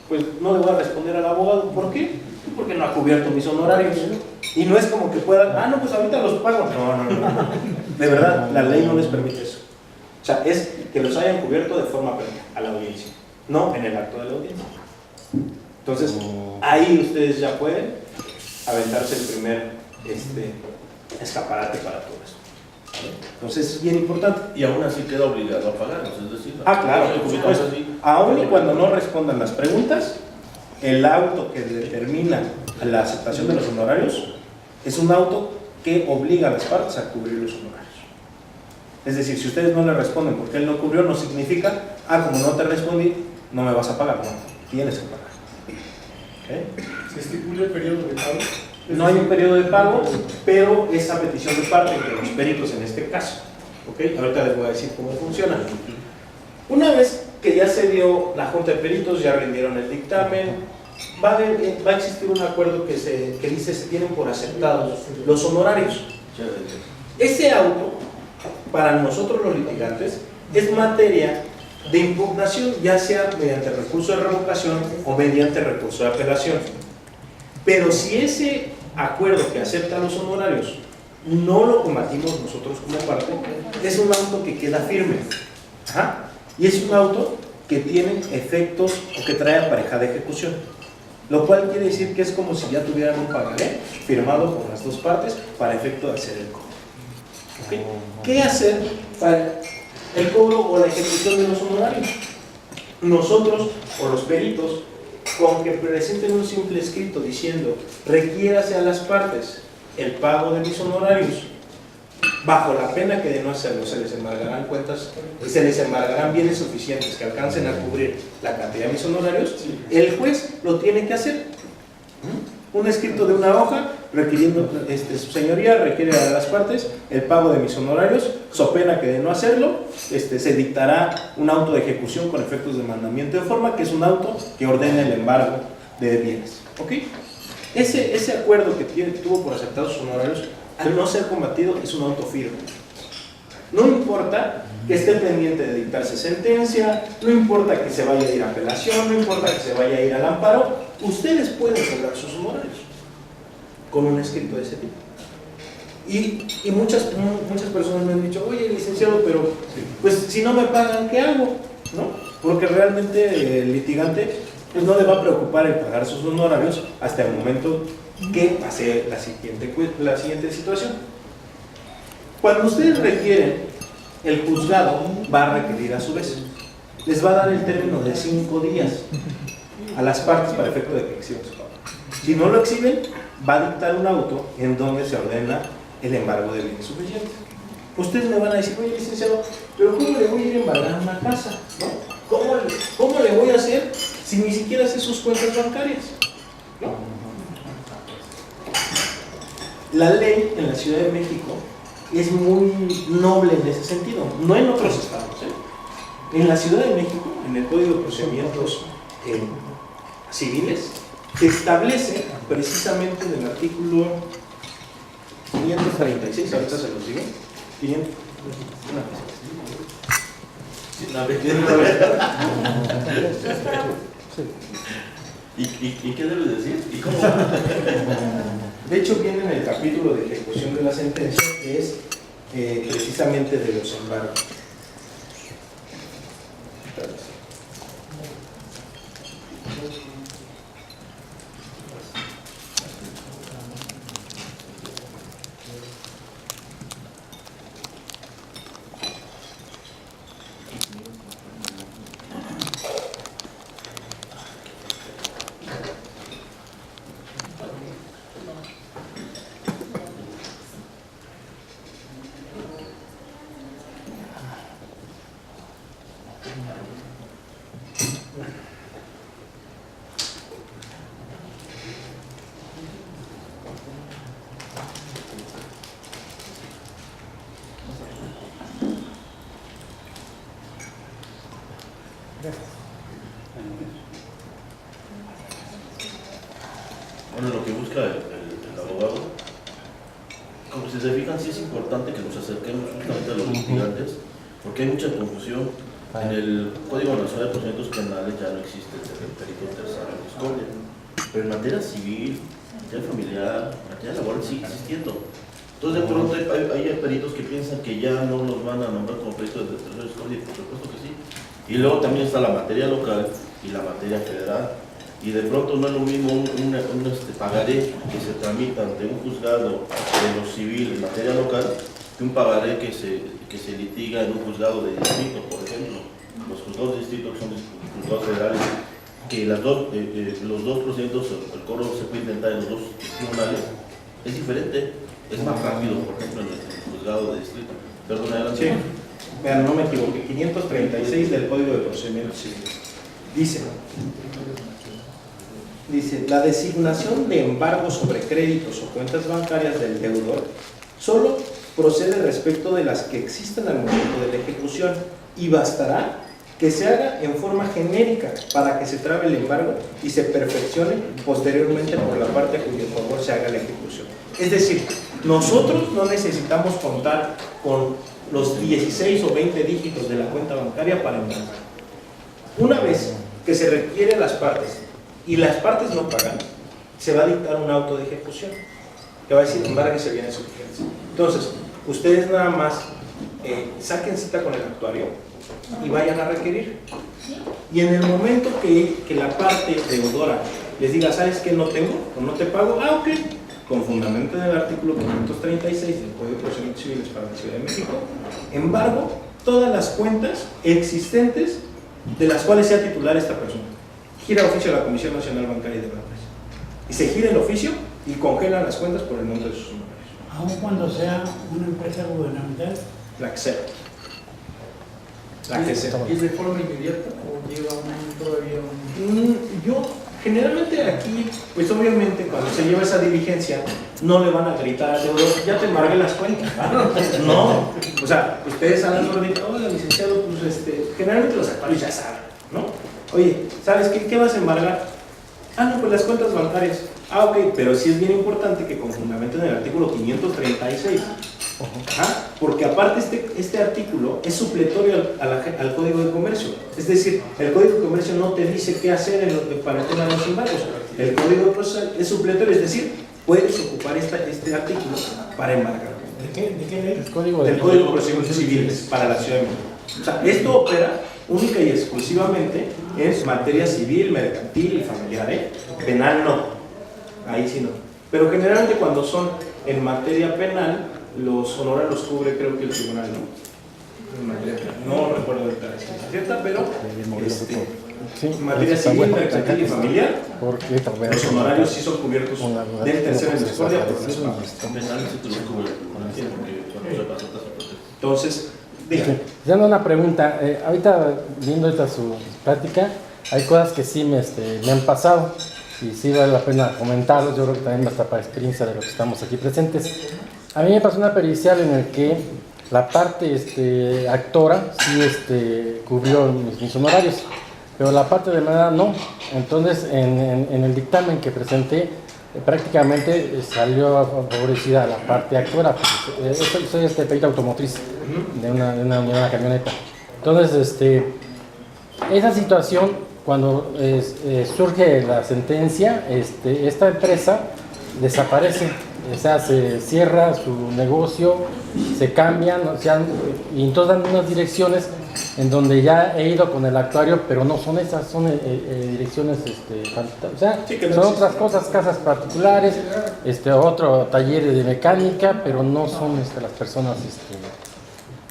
pues no le voy a responder al abogado. ¿Por qué? Porque no ha cubierto mis honorarios. Y no es como que puedan, no, pues ahorita los pago. No. De verdad, la ley no les permite eso. O sea, es que los hayan cubierto de forma previa a la audiencia, no en el acto de la audiencia. Entonces, ahí ustedes ya pueden aventarse el primer escaparate para todo eso. Entonces, es bien importante. Y aún así queda obligado a pagarlos, es decir, claro, por supuesto. Aún y cuando no respondan las preguntas, el auto que determina la aceptación de los honorarios es un auto que obliga a las partes a cubrir los honorarios. Es decir, si ustedes no le responden porque él no cubrió, no significa, como no te respondí, no me vas a pagar. No, tienes que pagar. ¿Okay? ¿Se estipula el periodo de pago? No hay un periodo de pago, pero esa petición de parte de los peritos en este caso. ¿Okay? Ahorita les voy a decir cómo funciona. Una vez que ya se dio la junta de peritos, ya rindieron el dictamen, va a existir un acuerdo que dice se tienen por aceptados los honorarios. Ese auto, para nosotros los litigantes, es materia de impugnación, ya sea mediante recurso de revocación o mediante recurso de apelación. Pero si ese acuerdo que acepta los honorarios no lo combatimos nosotros como parte, es un auto que queda firme. Y es un auto que tiene efectos o que trae aparejada ejecución. Lo cual quiere decir que es como si ya tuvieran un pagaré firmado por las dos partes para efecto de hacer el cobro. ¿Okay? ¿Qué hacer para el cobro o la ejecución de los honorarios? Nosotros o los peritos, con que presenten un simple escrito diciendo requiérase a las partes el pago de mis honorarios, bajo la pena que de no hacerlo se les embargarán cuentas, se les embargarán bienes suficientes que alcancen a cubrir la cantidad de mis honorarios, el juez lo tiene que hacer. un escrito de una hoja requiriendo, su señoría requiere a las partes el pago de mis honorarios, so pena que de no hacerlo, se dictará un auto de ejecución con efectos de mandamiento de forma, que es un auto que ordena el embargo de bienes. ¿Ok? Ese acuerdo que tuvo por aceptar sus honorarios, al no ser combatido, es un auto firme. No importa que esté pendiente de dictarse sentencia, no importa que se vaya a ir a apelación, no importa que se vaya a ir al amparo, ustedes pueden cobrar sus honorarios con un escrito de ese tipo. Y muchas personas me han dicho, oye, licenciado, pero pues si no me pagan, ¿qué hago? ¿No? Porque realmente el litigante pues no le va a preocupar el pagar sus honorarios hasta el momento que pase la siguiente situación. Cuando ustedes requieren, el juzgado va a requerir a su vez. Les va a dar el término de 5 días a las partes para efecto de que exhiban su pago. Si no lo exhiben, va a dictar un auto en donde se ordena el embargo de bienes suficientes. Ustedes me van a decir, oye, licenciado, pero ¿cómo le voy a ir a embargar una casa? ¿No? ¿Cómo le voy a hacer si ni siquiera sé sus cuentas bancarias? ¿No? La ley en la Ciudad de México es muy noble en ese sentido, no en otros estados. En la Ciudad de México, en el Código de Procedimientos Civiles, se establece precisamente en el artículo 536, ahorita se los digo, 500, ¿Y qué debe decir? ¿Y cómo? De hecho, viene en el capítulo de ejecución de la sentencia, que es precisamente de los embargos. Bueno, lo que busca el abogado, como si se fijan, sí es importante que nos acerquemos justamente a los litigantes, porque hay mucha confusión. En el Código Nacional de Procedimientos Penales ya no existe el perito tercero en discordia, pero en materia civil, materia familiar, materia laboral sigue existiendo. Entonces, de pronto hay peritos que piensan que ya no los van a nombrar como peritos de tercero discordia, y por supuesto que sí. Y luego también está la materia local y la materia federal. Y de pronto no es lo mismo un pagaré que se tramita ante un juzgado de lo civil en materia local que un pagaré que se litiga en un juzgado de distrito, por ejemplo. Los juzgados de distrito, que son juzgados federales, que los dos procedimientos, el cobro se puede intentar en los dos tribunales, es diferente, es más rápido, por ejemplo, en el juzgado de distrito. Perdón, adelante. Sí, vean, no me equivoqué, 536 del Código de Procedimientos Civiles. Dice, la designación de embargo sobre créditos o cuentas bancarias del deudor solo procede respecto de las que existen al momento de la ejecución y bastará que se haga en forma genérica para que se trabe el embargo y se perfeccione posteriormente por la parte a cuyo favor se haga la ejecución. Es decir, nosotros no necesitamos contar con los 16 o 20 dígitos de la cuenta bancaria para embargar. Una vez que se requiere a las partes y las partes no pagan, se va a dictar un auto de ejecución que va a decir embárguese bienes suficientes. Entonces, ustedes nada más saquen cita con el actuario y vayan a requerir. Y en el momento que la parte deudora les diga, ¿sabes qué? No tengo o no te pago, ok, con fundamento del artículo 536 del Código de Procedimientos Civiles para la Ciudad de México, embargo todas las cuentas existentes de las cuales sea titular esta persona. Gira oficio a la Comisión Nacional Bancaria y de Valores. Y se gira el oficio y congela las cuentas por el monto de sus honorarios. Aun cuando sea una empresa gubernamental. La que sea. La que sea. ¿Y de forma inmediata o lleva todavía un...? Yo Generalmente aquí, pues obviamente cuando se lleva esa diligencia, no le van a gritar al deudor, ya te embargué las cuentas. No, o sea, ustedes han ahorita, oiga, licenciado, pues generalmente los actuarios ya saben, ¿no? Oye, ¿sabes qué vas a embargar? Ah, no, pues las cuentas bancarias. Ah, ok, pero sí es bien importante que con fundamento en el artículo 536. Ajá, porque aparte este artículo es supletorio al Código de Comercio. Es decir, el Código de Comercio no te dice qué hacer para el tema de los embargos. El Código Procesal es supletorio, es decir, puedes ocupar este artículo para embargar. ¿De qué ley? El código Del Código de Procedimientos Civiles para la Ciudad de México. O sea, esto opera única y exclusivamente en materia civil, mercantil y familiar, ¿eh? Penal no, ahí sí no. Pero generalmente cuando son en materia penal, los honorarios los cubre, creo que el tribunal, ¿no? En materia penal. No recuerdo ahorita la cierta, pero en materia civil, mercantil y familiar, los honorarios sí son cubiertos del tercero en discordia por las partes. Penal sí te lo cubre, porque cuando se pasa otra protesta. Entonces, dígame. Dando una pregunta, ahorita viendo esta su plática, hay cosas que sí me han pasado y sí vale la pena comentarlos. Yo creo que también basta para experiencia de los que estamos aquí presentes. A mí me pasó una pericial en el que la parte actora sí cubrió mis honorarios, pero la parte de manera no. Entonces en el dictamen que presenté prácticamente salió favorecida la parte actora, porque soy perito automotriz de una camioneta. Entonces esa situación, cuando surge la sentencia, esta empresa desaparece. O sea, se cierra su negocio, se cambian, o sea, y entonces dan unas direcciones en donde ya he ido con el actuario, pero no son esas, son direcciones, o sea, sí, no son existen. otras cosas, casas particulares, otro taller de mecánica, pero no son las personas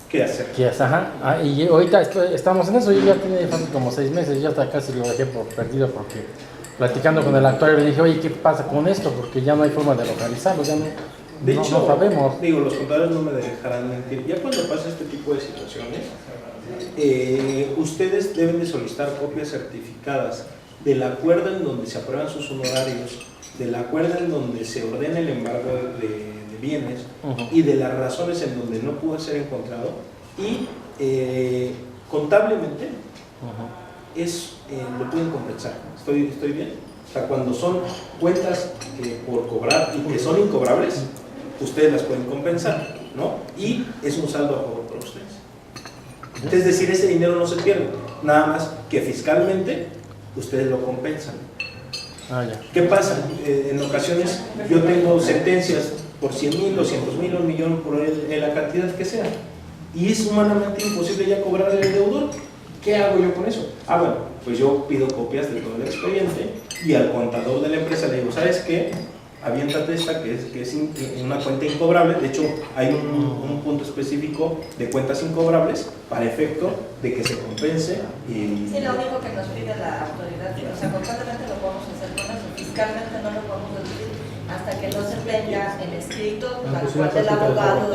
¿Qué hacer? ajá. Y ahorita estamos en eso. Yo ya tiene como 6 meses, ya hasta casi lo dejé por perdido, porque platicando con el actuario le dije, oye, ¿qué pasa con esto? Porque ya no hay forma de localizarlo, ya De no hecho, sabemos. digo, los contadores no me dejarán mentir. Ya cuando pasa este tipo de situaciones, ustedes deben de solicitar copias certificadas del acuerdo en donde se aprueban sus honorarios, del acuerdo en donde se ordena el embargo de bienes y de las razones en donde no pudo ser encontrado, y contablemente lo pueden compensar. ¿Estoy bien? O sea, cuando son cuentas por cobrar y que son incobrables, ustedes las pueden compensar, ¿no? Y es un saldo a favor para ustedes. Es decir, ese dinero no se pierde, nada más que fiscalmente ustedes lo compensan. Ya. ¿Qué pasa? En ocasiones yo tengo sentencias por 100,000, 200,000, 1,000,000, por la cantidad que sea, y es humanamente imposible ya cobrar el deudor. ¿Qué hago yo con eso? Bueno, pues yo pido copias de todo el expediente y al contador de la empresa le digo, ¿sabes qué? Aviéntate esta que es una cuenta incobrable. De hecho, hay un punto específico de cuentas incobrables para efecto de que se compense. Sí, lo único que nos pide la autoridad, o sea, contablemente lo podemos hacer con eso, fiscalmente no lo podemos deducir hasta que no se tenga el escrito tal cual del abogado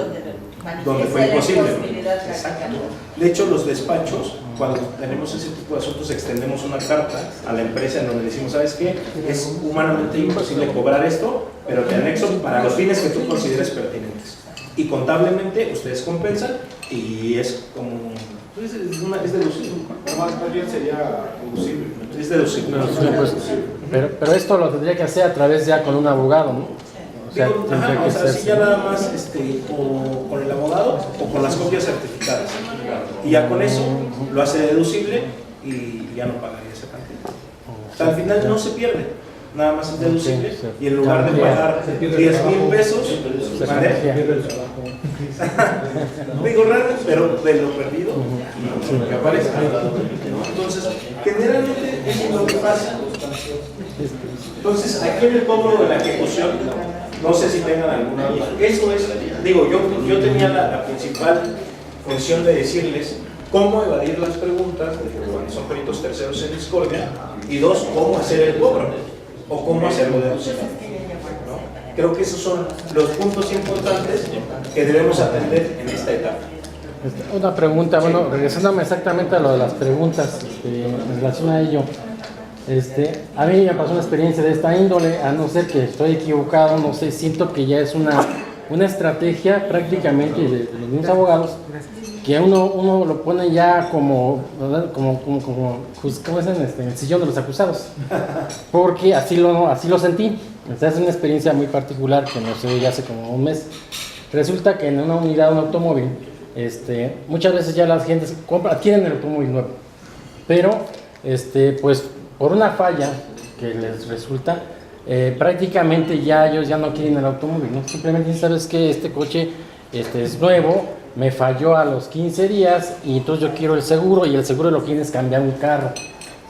donde fue manifieste la imposible. imposibilidad Exacto. práctica. De hecho, los despachos, cuando tenemos ese tipo de asuntos, extendemos una carta a la empresa en donde decimos, ¿sabes qué? Es humanamente imposible cobrar esto, pero te anexo para los fines que tú consideres pertinentes. Y contablemente ustedes compensan y es como... es deducible. Más bien sería deducible. Es deducible. Pero esto lo tendría que hacer a través ya con un abogado, ¿no? O sea, Digo, tendría que o sea, hacerse. sí, ya nada más o con el abogado o con las copias certificadas. Y ya con eso lo hace deducible y ya no pagaría esa cantidad. O sea, al final no se pierde, nada más es deducible y en lugar de pagar 10,000 pesos, digo realmente, pero de lo perdido, lo que aparece. Entonces, generalmente eso es lo que pasa. Entonces, aquí en el cobro de la ejecución, no sé si tengan alguna duda. Eso es, digo, yo tenía la principal función de decirles cómo evadir las preguntas cuando son peritos terceros en discordia, y 2, cómo hacer el cobro o cómo hacerlo deducible, ¿no? Creo que esos son los puntos importantes que debemos atender en esta etapa. Una pregunta, bueno, regresándome exactamente a lo de las preguntas en relación a ello. A mí me pasó una experiencia de esta índole, a no ser que estoy equivocado, no sé, siento que ya es una estrategia prácticamente de los mismos abogados, que uno lo pone ya como ¿cómo es en el sillón de los acusados? Porque así lo sentí. O sea, es una experiencia muy particular que no sé, ya hace como un mes. Resulta que en una unidad, un automóvil, muchas veces ya las gentes adquieren el automóvil nuevo, pero pues por una falla que les resulta, prácticamente ya ellos ya no quieren el automóvil, ¿no? Simplemente sabes que este coche es nuevo, me falló a los 15 días y entonces yo quiero el seguro, y el seguro lo que quiere es cambiar un carro,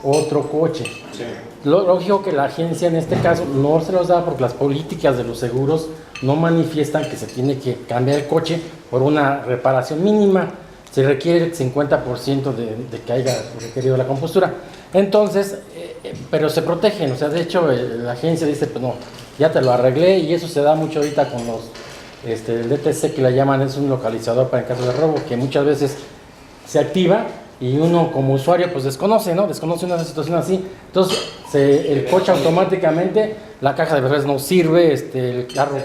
otro coche. Sí. Lógico que la agencia en este caso no se los da porque las políticas de los seguros no manifiestan que se tiene que cambiar el coche por una reparación mínima. Se requiere el 50% de que haya requerido la compostura. Entonces, pero se protegen, o sea, de hecho la agencia dice, pues no, ya te lo arreglé, y eso se da mucho ahorita con los, el DTC, que le llaman, es un localizador para el caso de robo, que muchas veces se activa y uno como usuario pues desconoce, ¿no? Desconoce una situación así. Entonces el coche automáticamente, la caja de veces no sirve, el carro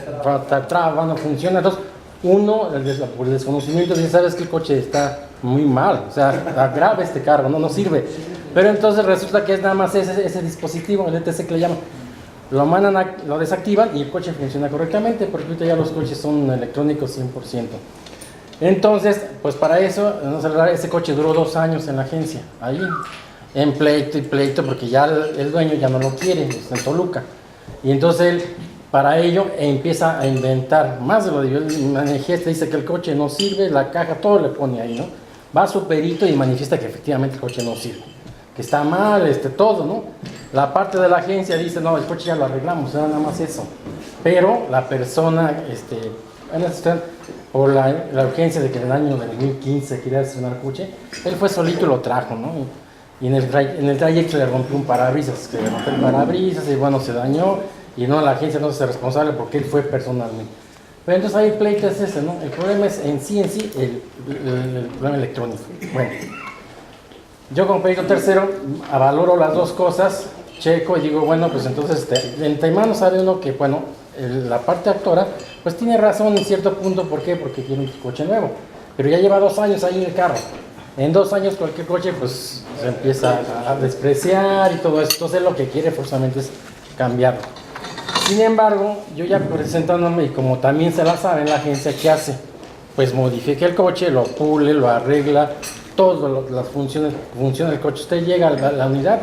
traba, no funciona. Entonces uno, por el desconocimiento, dice, sabes que el coche está muy mal, o sea, está grave este carro, no sirve. Pero entonces resulta que es nada más ese dispositivo, el ETC que le llaman, lo desactivan y el coche funciona correctamente, porque ahorita ya los coches son electrónicos 100%. Entonces, pues para eso, ese coche duró 2 años en la agencia, ahí, en pleito y pleito, porque ya el dueño ya no lo quiere, está en Toluca. Y entonces él, para ello, empieza a inventar más de lo que yo manejé. Dice que el coche no sirve, la caja, todo le pone ahí, ¿no? Va a su perito y manifiesta que efectivamente el coche no sirve, que está mal, todo, ¿no? La parte de la agencia dice, no, el coche ya lo arreglamos, era nada más eso. Pero la persona, por la urgencia de que en el año 2015 quería estrenar el coche, él fue solito y lo trajo, ¿no? Y en el trayecto le rompió un parabrisas, y bueno, se dañó, y no, la agencia no se hace responsable porque él fue personalmente. Pero entonces ahí el pleito es ese, ¿no? El problema es en sí el problema electrónico. Bueno, yo como perito tercero valoro las dos cosas, checo y digo, bueno, pues entonces de antemano sabe uno que, bueno, la parte actora pues tiene razón en cierto punto. ¿Por qué? Porque tiene un coche nuevo, pero ya lleva 2 años ahí en el carro. En 2 años cualquier coche pues se empieza a despreciar y todo eso. Entonces lo que quiere forzosamente es cambiarlo. Sin embargo, yo ya presentándome, y como también se la sabe en la agencia, ¿qué hace? Pues modifica el coche, lo pule, lo arregla, todas las funciones del coche. Usted llega a la unidad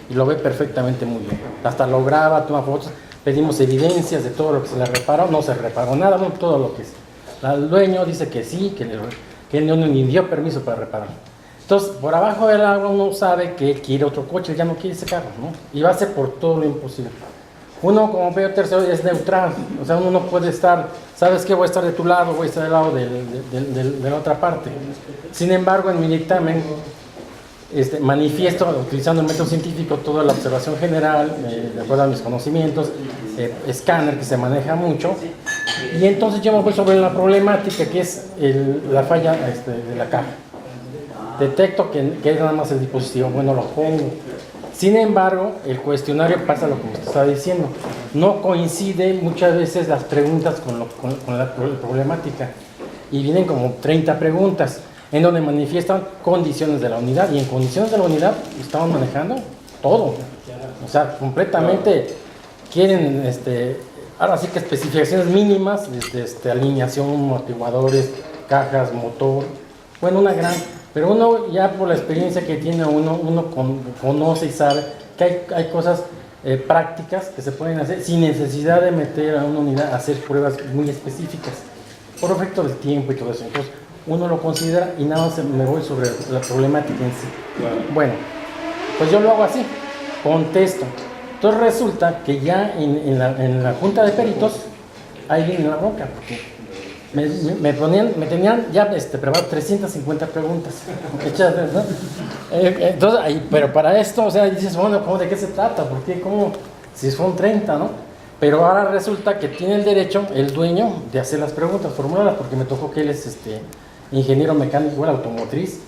y lo ve perfectamente muy bien. Hasta lo graba, toma fotos, pedimos evidencias de todo lo que se le reparó. No se reparó nada, no, todo lo que es. El dueño dice que sí, que él no ni dio permiso para reparar. Entonces, por abajo del agua uno sabe que él quiere otro coche, él ya no quiere ese carro, ¿no? Y va a hacer por todo lo imposible. Uno como perito tercero es neutral, o sea, uno no puede estar, ¿sabes qué? Voy a estar de tu lado, voy a estar del lado de la otra parte. Sin embargo, en mi dictamen manifiesto, utilizando el método científico, toda la observación general, de acuerdo a mis conocimientos, escáner que se maneja mucho, y entonces yo me voy sobre la problemática que es la falla de la caja. Detecto que es nada más el dispositivo, bueno, lo pongo. Sin embargo, el cuestionario pasa lo que me estaba diciendo. No coincide muchas veces las preguntas con la problemática. Y vienen como 30 preguntas en donde manifiestan condiciones de la unidad. Y en condiciones de la unidad estamos manejando todo. O sea, completamente quieren, ahora sí que especificaciones mínimas, alineación, amortiguadores, cajas, motor. Bueno, una gran... Pero uno ya por la experiencia que tiene uno conoce y sabe que hay cosas prácticas que se pueden hacer sin necesidad de meter a una unidad a hacer pruebas muy específicas, por efecto del tiempo y todo eso. Entonces uno lo considera y nada más me voy sobre la problemática en sí. Bueno, pues yo lo hago así, contesto. Entonces resulta que ya en la junta de peritos, ahí viene la bronca, porque me tenían ya preparado 350 preguntas hechas, ¿no? Entonces, pero para esto, o sea, dices, bueno, ¿cómo, de qué se trata? ¿Por qué? ¿Cómo? Si son 30, ¿no? Pero ahora resulta que tiene el derecho, el dueño, de hacer las preguntas, formularlas, porque me tocó que él es ingeniero mecánico, igual automotriz,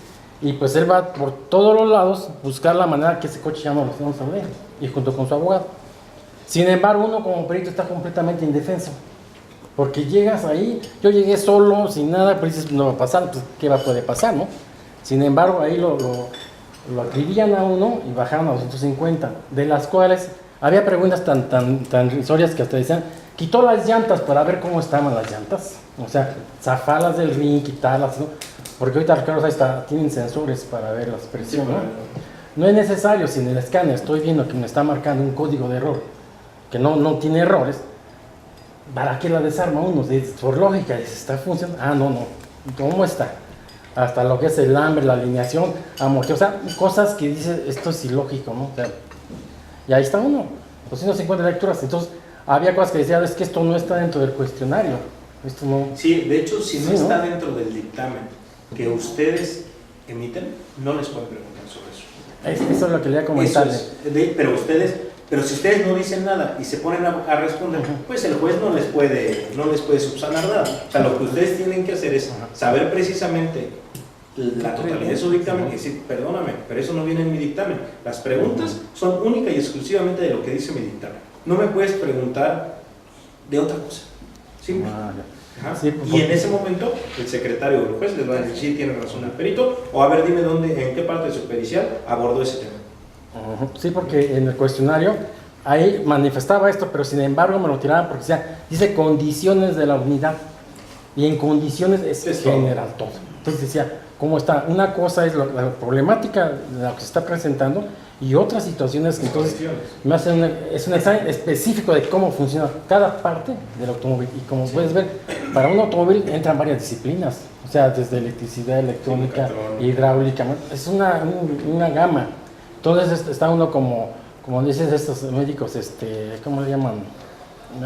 Y pues él va por todos los lados buscar la manera que ese coche ya no lo vamos a ver, y junto con su abogado. Sin embargo, uno como perito está completamente indefenso, porque llegas ahí, yo llegué solo, sin nada, pero dices, no va a pasar, pues ¿qué va a poder pasar, no? Sin embargo, ahí lo acribillan a uno y bajaron a 250, de las cuales había preguntas tan risorias que hasta decían, quitó las llantas para ver cómo estaban las llantas, o sea, zafarlas del ring, quitarlas, ¿no? Porque ahorita los carros ahí tienen sensores para ver las presiones, ¿no? No es necesario, si en el escáner estoy viendo que me está marcando un código de error, que no tiene errores, ¿para qué la desarma uno? Por lógica, ¿está funcionando? Ah, no, ¿cómo está? Hasta lo que es el hambre, la alineación, amortiguador, o sea, cosas que dice, esto es ilógico, ¿no? O sea, y ahí está uno, 250 lecturas, entonces había cosas que decían, es que esto no está dentro del cuestionario, esto no... Sí, de hecho, si no Sí, ¿no? está dentro del dictamen que ustedes emiten, no les pueden preguntar sobre eso. Eso es lo que le iba a comentar. Pero si ustedes no dicen nada y se ponen a responder, pues el juez no les puede subsanar nada. O sea, lo que ustedes tienen que hacer es saber precisamente la totalidad de su dictamen y decir, perdóname, pero eso no viene en mi dictamen. Las preguntas son única y exclusivamente de lo que dice mi dictamen. No me puedes preguntar de otra cosa. ¿Sí? Ajá. Sí, y en ese momento el secretario o el juez les va a decir, sí, tiene razón el perito, o a ver, dime en qué parte de su pericial abordó ese tema. Sí, porque en el cuestionario ahí manifestaba esto, pero sin embargo me lo tiraban porque dice condiciones de la unidad, y en condiciones es general todo. Entonces decía, ¿cómo está? Una cosa es la problemática de la que se está presentando, y otras situaciones que entonces me hacen es un examen específico de cómo funciona cada parte del automóvil. Y como puedes ver, para un automóvil entran varias disciplinas, o sea, desde electricidad, electrónica, hidráulica, es una gama. Entonces está uno como dicen estos médicos, ¿cómo le llaman?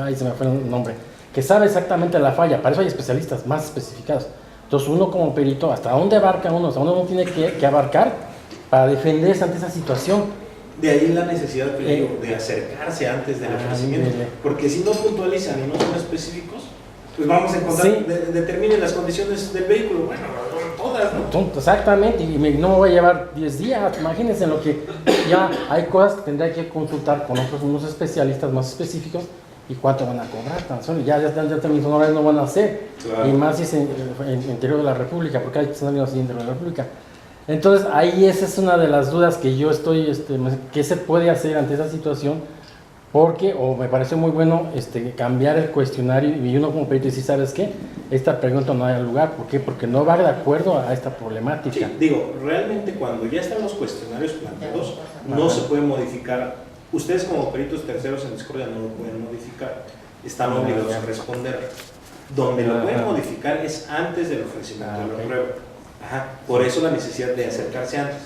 Ahí se me fue el nombre, que sabe exactamente la falla, para eso hay especialistas más especificados. Entonces uno como perito, ¿hasta dónde abarca uno? Hasta uno tiene que abarcar para defenderse ante esa situación. De ahí la necesidad que digo, de acercarse antes del ofrecimiento, porque si no puntualizan y no son específicos, pues vamos a encontrar, determinen las condiciones del vehículo, bueno, todas, ¿no? Exactamente, y no me voy a llevar 10 días, imagínense en lo que ya hay cosas que tendré que consultar con unos especialistas más específicos, y cuánto van a cobrar tan solo, ya también son horas no van a hacer, claro. Y más si es en interior de la República, porque hay salidos así dentro de la República. Entonces ahí esa es una de las dudas que yo estoy, ¿qué se puede hacer ante esa situación? Porque, me pareció muy bueno cambiar el cuestionario, y uno como perito dice, ¿sabes qué? Esta pregunta no hay lugar, ¿por qué? Porque no va de acuerdo a esta problemática. Sí, digo, realmente cuando ya están los cuestionarios planteados, no se puede modificar. Ustedes como peritos terceros en discordia no lo pueden modificar, están obligados a responder. Donde lo pueden modificar es antes del ofrecimiento de la prueba. Ajá. Por eso la necesidad de acercarse antes.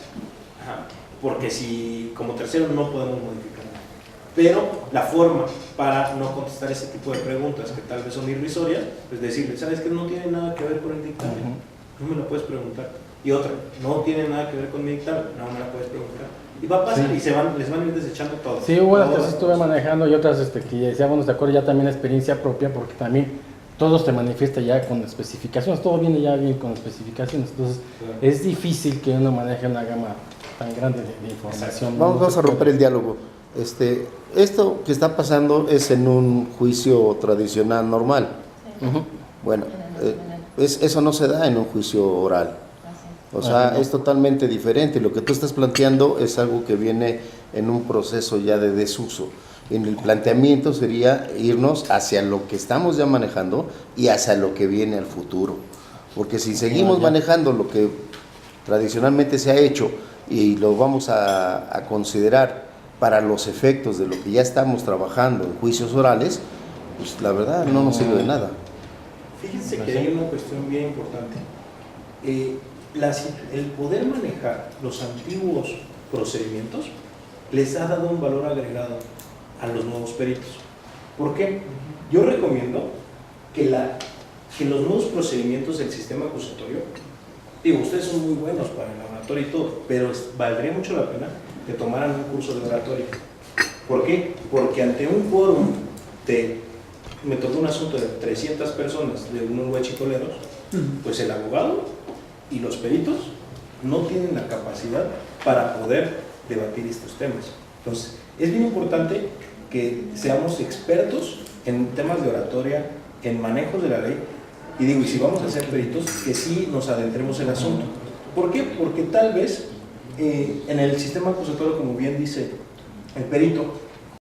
Ajá. Porque si como tercero no podemos modificar nada. Pero la forma para no contestar ese tipo de preguntas que tal vez son irrisorias, pues decirle, ¿sabes qué? No tiene nada que ver con el dictamen, no me lo puedes preguntar. Y otra, no tiene nada que ver con mi dictamen, no me la puedes preguntar. Y va a pasar, y les van a ir desechando todo. Sí, hubo unas que sí estuve manejando y otras que decíamos de acuerdo ya también experiencia propia, porque también todos te manifiesta ya con especificaciones, todo viene ya bien con especificaciones, entonces es difícil que uno maneje una gama tan grande de información. Vamos a romper el diálogo. Esto que está pasando es en un juicio tradicional normal. Bueno, eso no se da en un juicio oral. O sea, es totalmente diferente. Lo que tú estás planteando es algo que viene en un proceso ya de desuso. En el planteamiento sería irnos hacia lo que estamos ya manejando y hacia lo que viene al futuro. Porque si seguimos manejando lo que tradicionalmente se ha hecho y lo vamos a considerar para los efectos de lo que ya estamos trabajando en juicios orales, pues la verdad no nos sirve de nada. Fíjense que hay una cuestión bien importante. El poder manejar los antiguos procedimientos les ha dado un valor agregado a los nuevos peritos. ¿Por qué? Yo recomiendo que los nuevos procedimientos del sistema acusatorio, digo, ustedes son muy buenos para el laboratorio y todo, pero valdría mucho la pena que tomaran un curso de oratoria. ¿Por qué? Porque ante un quórum me tocó un asunto de 300 personas de unos huachicoleros, pues el abogado y los peritos no tienen la capacidad para poder debatir estos temas. Entonces, es bien importante que seamos expertos en temas de oratoria, en manejos de la ley, y digo, y si vamos a ser peritos, que sí nos adentremos en el asunto. ¿Por qué? Porque tal vez en el sistema acusatorio, como bien dice el perito,